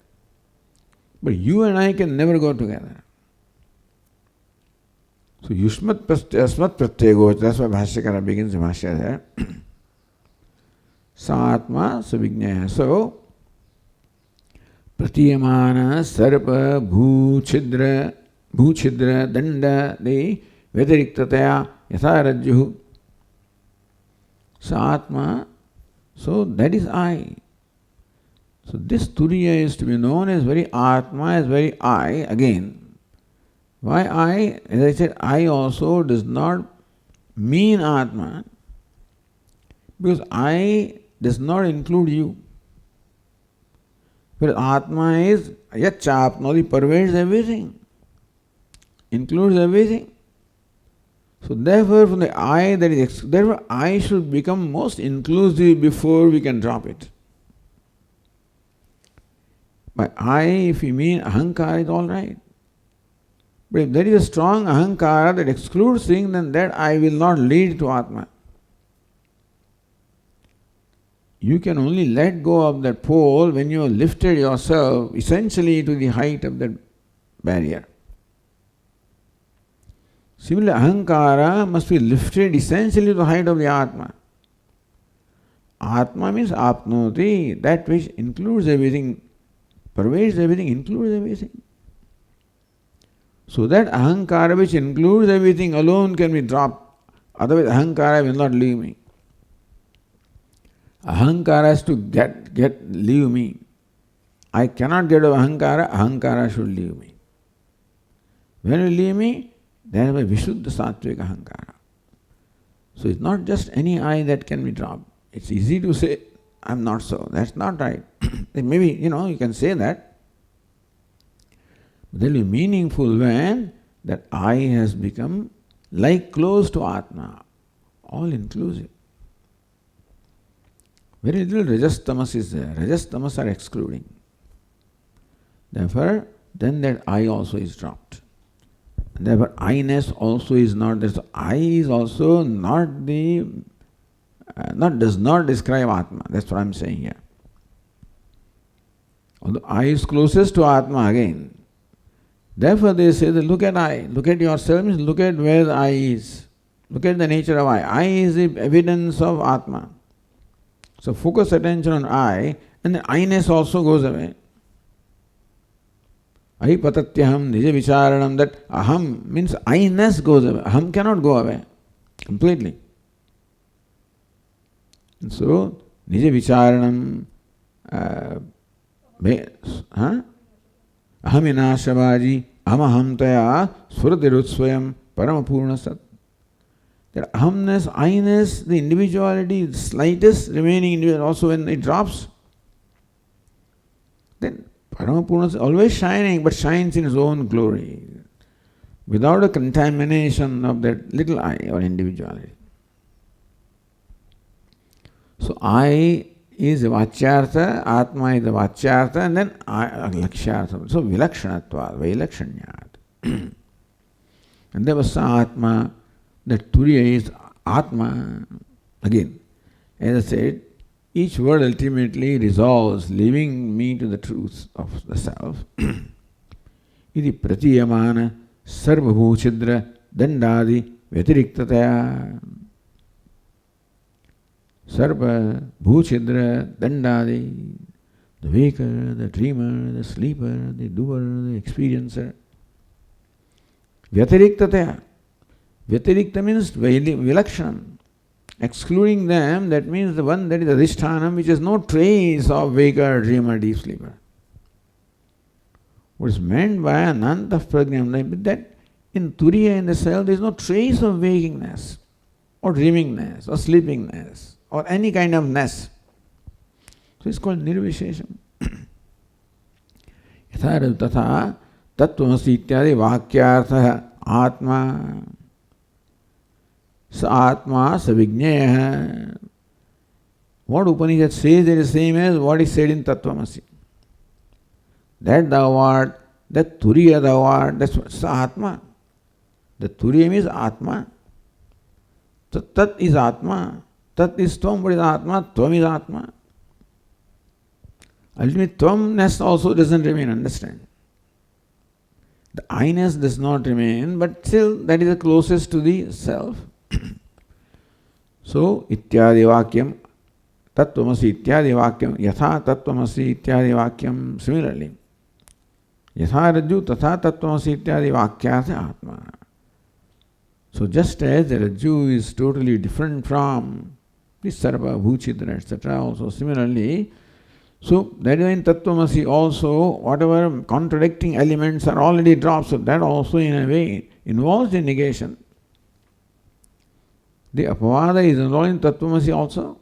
Speaker 1: But you and I can never go together. So Yushmat Asmat Pratyego, that's why Bhashyakara begins the Bhashya there. Sa Atma Savignyaya. So Pratiyamana Sarpa Bhuchidra Danda the Vedariktataya Yatharajjuhu. Sa Atma. So that is I. So this Turiya is to be known as very Atma, as very I again. Why I? As I said, I also does not mean Atma because I does not include you. But Atma is Yachapnodi, pervades everything, includes everything. So therefore, from the I that is, therefore I should become most inclusive before we can drop it. By I, if we mean ahankara, is all right. But if there is a strong ahankara that excludes things, then that I will not lead to Atma. You can only let go of that pole when you have lifted yourself essentially to the height of that barrier. Similarly, ahankara must be lifted essentially to the height of the Atma. Atma means apnoti, that which includes everything, pervades everything, includes everything. So that ahankara which includes everything alone can be dropped. Otherwise ahankara will not leave me. Ahankara has to leave me. I cannot get over ahankara, ahankara should leave me. When you leave me, then I Vishuddha Sattvic ahankara. So it's not just any I that can be dropped. It's easy to say, I'm not so. That's not right. Maybe, you can say that. But it will be meaningful when that I has become like close to Atma, all inclusive. Very little Rajas Tamas is there. Rajas Tamas are excluding. Therefore, then that I also is dropped. And therefore, I-ness also is not there. So I is also not does not describe Atma. That's what I'm saying here. Although I is closest to Atma again. Therefore, they say that look at I, look at yourself, look at where the I is. Look at the nature of I. I is the evidence of Atma. So focus attention on I, and the I-ness also goes away. Ahi patatyaham nija vicharanam, that aham means I-ness goes away. Aham cannot go away completely. And so, nija vicharanam, ahaminashavaji, amaham taya, suratirutsvayam, paramapurna sat. That ahamness, I-ness, the individuality, the slightest remaining individual, also when it drops, then Paramapurna is always shining, but shines in its own glory, without a contamination of that little I or individuality. So I is a vachyartha, Atma is a vachyartha, and then I lakshyartha. So vilakshanatva, vailakshanyat. And there was Atma, that Turiya is Atma. Again, as I said, each word ultimately resolves, leaving me to the truth of the self. Iti pratiyamana sarvabhuchidra dandadi vyatiriktaya. Sarva bhuchidra dandadi. The waker, the dreamer, the sleeper, the doer, the experiencer. Vyatiriktaya. Vyatirikta means vilakshanam. Excluding them, that means the one that is adhishthānam, which has no trace of waker, dreamer, deep sleeper. What is meant by ananta prajnam, that in Turiya, in the self, there is no trace of wakingness, or dreamingness, or sleepingness, or any kind of ness. So it's called nirvishesham. Yatha tatha tattvamasi ityadi vakyartha atma. Sa Atma Savigneya. What Upanishad says is the same as what is said in Tattvamasi. That thou art, that Turiya thou art, that's Sa Atma. The Turiya is Atma. So Tat is Atma. Tat is Tvam, what is Atma? Tvam is Atma. Ultimately, Tvamness also doesn't remain, understand. The I-ness does not remain, but still that is the closest to the self. So, ityadi vakyam, tattvamasi ityadi vakyam, yatha tattvamasi ityadi vakyam, similarly. Yatha rajju tatha tattvamasi ityadi vakyartha atma. So, just as the rajju is totally different from the sarva, bhuchidra, etc., also similarly, so that is in tattvamasi also, whatever contradicting elements are already dropped, so that also in a way involves the negation. The apavada is involved in tattvamasi also.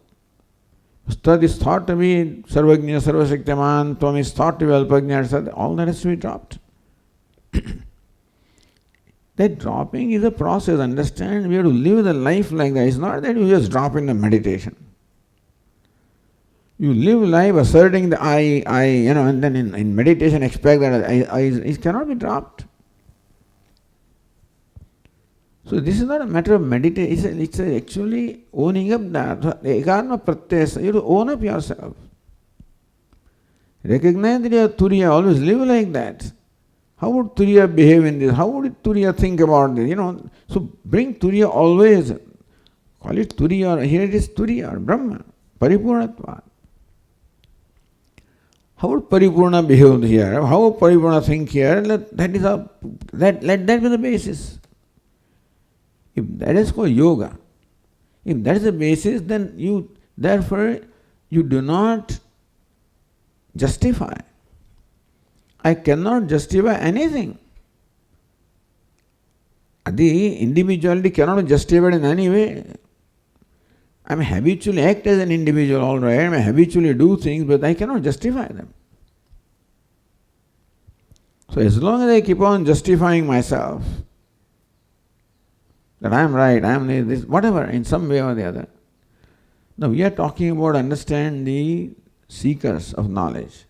Speaker 1: Stad is thought to be sarvagnya, sarvashaktiman, tvam is thought to be alpagnya, all that has to be dropped. That dropping is a process, understand? We have to live the life like that. It's not that you just drop in the meditation. You live life asserting the I, and then in meditation expect that it cannot be dropped. So this is not a matter of meditation, it's actually owning up that. Ekarma pratyasa, you have to own up yourself. Recognize that you are Turiya, always live like that. How would Turiya behave in this? How would Turiya think about this? So bring Turiya always. Call it Turiya, or here it is Turiya or Brahma, Paripurnatva. how would Paripurna behave here? How would Paripurna think here? Let that be the basis. If that is called yoga, if that is the basis, then therefore you do not justify. I cannot justify anything. The individuality cannot be justified in any way. I may habitually act as an individual, all right. I may habitually do things, but I cannot justify them. So as long as I keep on justifying myself, that I am right, I am this, whatever, in some way or the other. Now we are talking about understand the seekers of knowledge.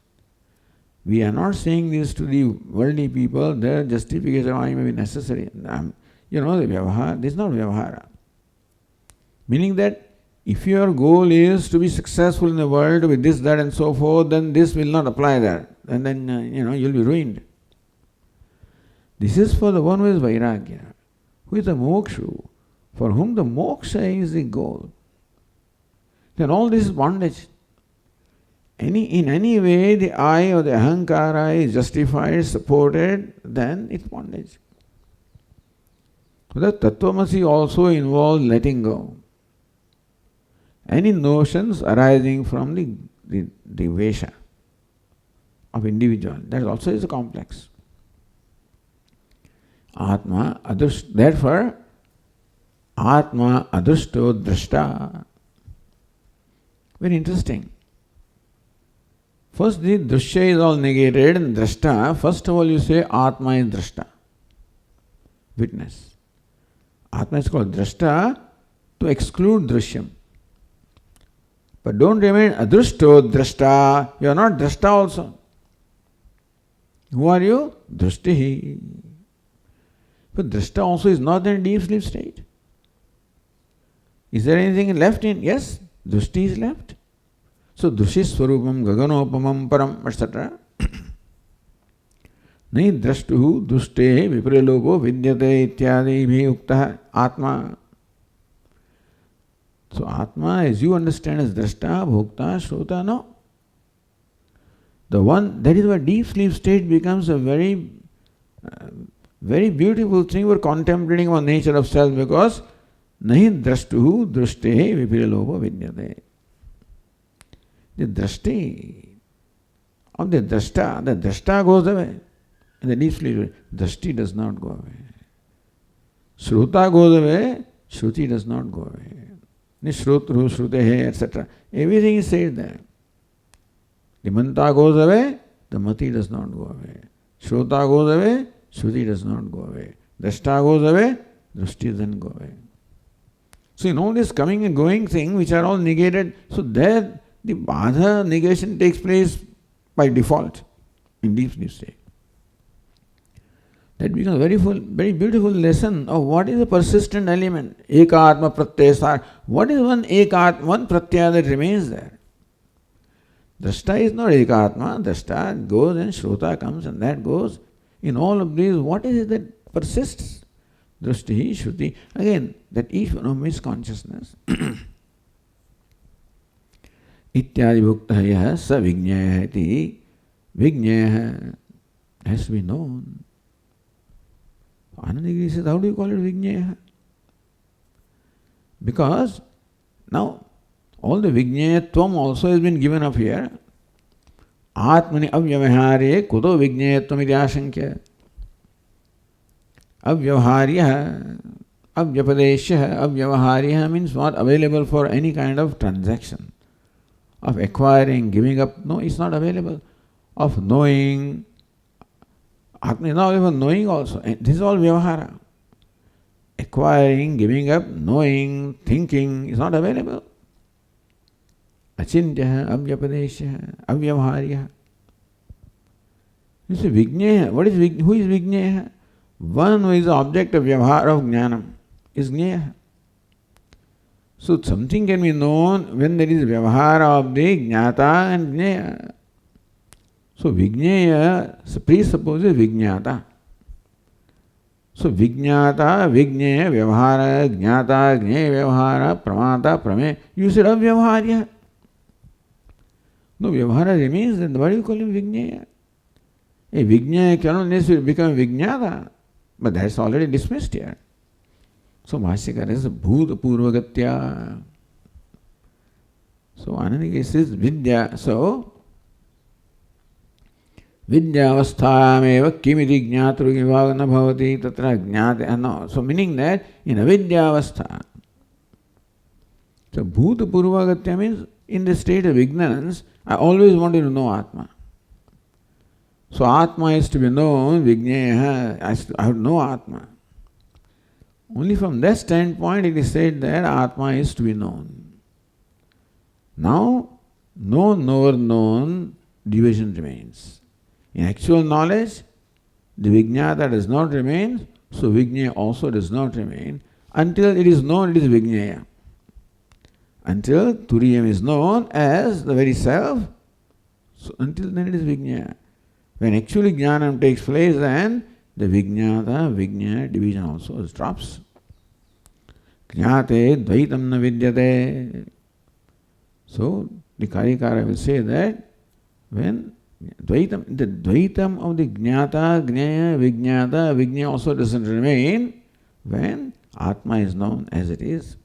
Speaker 1: We are not saying this to the worldly people, their justification of why may be necessary. The vyavahara, this is not vyavahara. Meaning that if your goal is to be successful in the world with this, that and so forth, then this will not apply there. And then, you'll be ruined. This is for the one who is vairagya, who is a mokshu, for whom the moksha is the goal. Then all this is bondage. In any way the I or the ahankara is justified, supported, then it's bondage. The Tattvamasi also involves letting go. Any notions arising from the vesha of individual, that also is a complex. Atma adrush, therefore, Atma adrushto drashta. Very interesting. First, the drashya is all negated, and drashta, first of all, you say Atma is drashta, witness. Atma is called drashta to exclude drishyam. But don't remain adrushto drashta. You are not drashta also. Who are you? Drushtihi. But drashta also is not in a deep sleep state. Is there anything left in? Yes, drushti is left. So drushi swarupam gaganopamam param, etc. Nahi drashtuhu dushte vipralopo vidyate ityadi bhi ukta atma. So Atma, as you understand, is drashta, bhokta, shrota, no. The one, that is why deep sleep state becomes a very, very beautiful thing for contemplating on nature of self, because nahi drashtuhu drushte vipralopo vidyate. The drashti of the drashta goes away. In the deep sleep, drashti does not go away. Shrota goes away, shruti does not go away. Nishrutru, shrutehe, etc. Everything is said there. The manta goes away, the mati does not go away. Shrota goes away, shruti does not go away. Drashta goes away, drashti doesn't go away. So in all this coming and going thing, which are all negated, so there the badha negation takes place by default in deep sleep state. That becomes a very beautiful lesson of what is a persistent element. Ekatma pratyasar. What is one pratyaya that remains there? Drashta is not ekatma. Drashta goes and shrota comes and that goes. In all of these, what is it that persists? Drashti, shruti. Again, that each one of them is consciousness. Ityadi bhuktaya sa vijnaya iti. Vijnaya has to be known. Anandagiri says, how do you call it vijnaya? Because now all the vijnayatvam also has been given up here. Atmani avyavahare kuto vijnayatvam iti ashankya. Avyavaharya, avyapadeshya, avyavaharya means not available for any kind of transaction. Of acquiring, giving up, no, it's not available. Of knowing, Atma is not even knowing also. And this is all vyavahara. Acquiring, giving up, knowing, thinking is not available. Achintya, avyapadeshya, avyavaharya. You say vijnaya. Who is vijnaya? One who is the object of vyavahara of jnanam is jnaya. So something can be known when there is vyavahara of the jnata and jnaya. So vijnaya presupposes vijnata. So vijnata, vijnaya, vyavahara, jnata, jnaya, vyavahara, pramata, prame. You said avyavaharya. No, Vyavahara remains, then why do you call him Vigneya? A Vigneya cannot necessarily become Vijnata, but that's already dismissed here. So Bhashyakara is Bhuta Purvagatya. So Anandika says Vidya. So Vidyavasthameva kimiti jnatru vivagana bhavati tatra jnate. No. So meaning that in avidyavastha. So Bhuta Purvagatya means in the state of ignorance, I always wanted to know Atma. So Atma is to be known, Vigneya, I have to know Atma. Only from that standpoint it is said that Atma is to be known. Now, known, knower, known, division remains. In actual knowledge, the Vijnata does not remain, so Vigneya also does not remain. Until it is known, it is Vigneya. Until Turiyam is known as the very self, so until then it is Vigneya. When actually Jnanam takes place, then the Vijnata, Vigneya division also drops. Jnate dvaitam na vidyate. So the Karikara will say that when Dvaitam, the Dvaitam of the Jnata, Jnaya, Vijnata, Vigneya also doesn't remain when Atma is known as it is.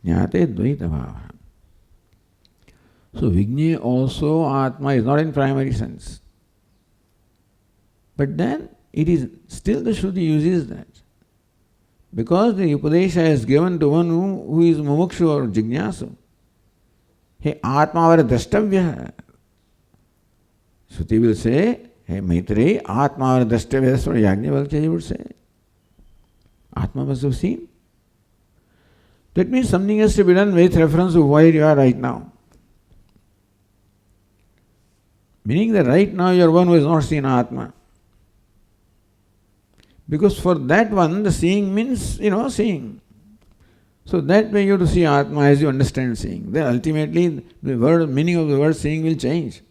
Speaker 1: Jnate Dvaita Bhava. So Vigneya also, Atma is not in primary sense. But then it is still the Shruti uses that. Because the Upadesha is given to one who is Mumukshu or Jignasu. Hey, Atma vara drashtavya. Shruti will say, hey Maitreyi, Atma vara drashtavya. That's what Yajnavalkya would say. Atma must have seen. That means something has to be done with reference to where you are right now. Meaning that right now you are one who has not seen Atma. Because for that one, the seeing means, seeing. So that way you have to see Atma as you understand seeing. Then ultimately the meaning of the word seeing will change.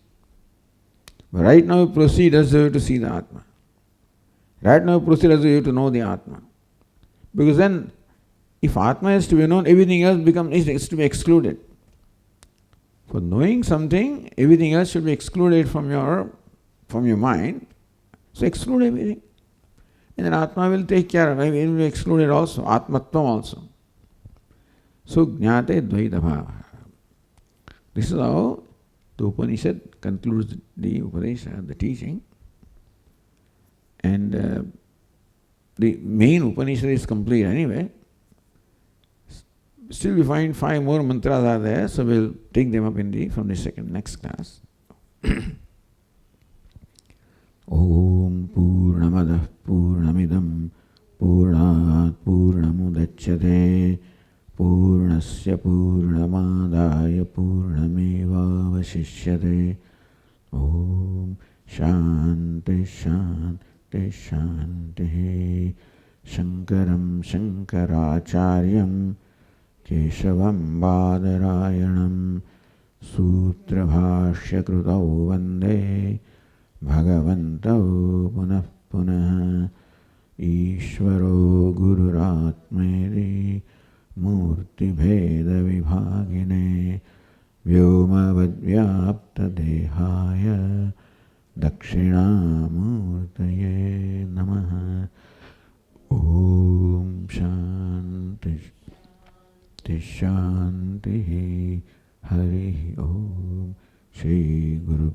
Speaker 1: But right now you proceed as though you have to see the Atma. Right now you proceed as though you have to know the Atma. Because then, if Atma is to be known, everything else is to be excluded. For knowing something, everything else should be excluded from your mind. So exclude everything. And then Atma will take care of it. It will be excluded also. Atmatvam also. So Jnate Dvaita Bhava. This is how the Upanishad concludes the Upadesha, the teaching. And the main Upanishad is complete anyway. Still we find 5 more mantras are there, so we'll take them up from the next class. Om Purnamadah Purnamidam Purnat Purnamudachyate Purnasya Purnamadaya Purnameva Vasishyate. Om Shanti Shanti Shanti. Shankaram Shankaracharyam Keshavam Badarayanam Sutra Krutau Vande Bhagavantau Punah Punah. Ishvaro Gururatmeri Murti Bheda Vibhagine Vyomavadvyapta Dehaya Dakshinamurtaye Namaha. Om Shanti Shanti Hari Om Shri Guru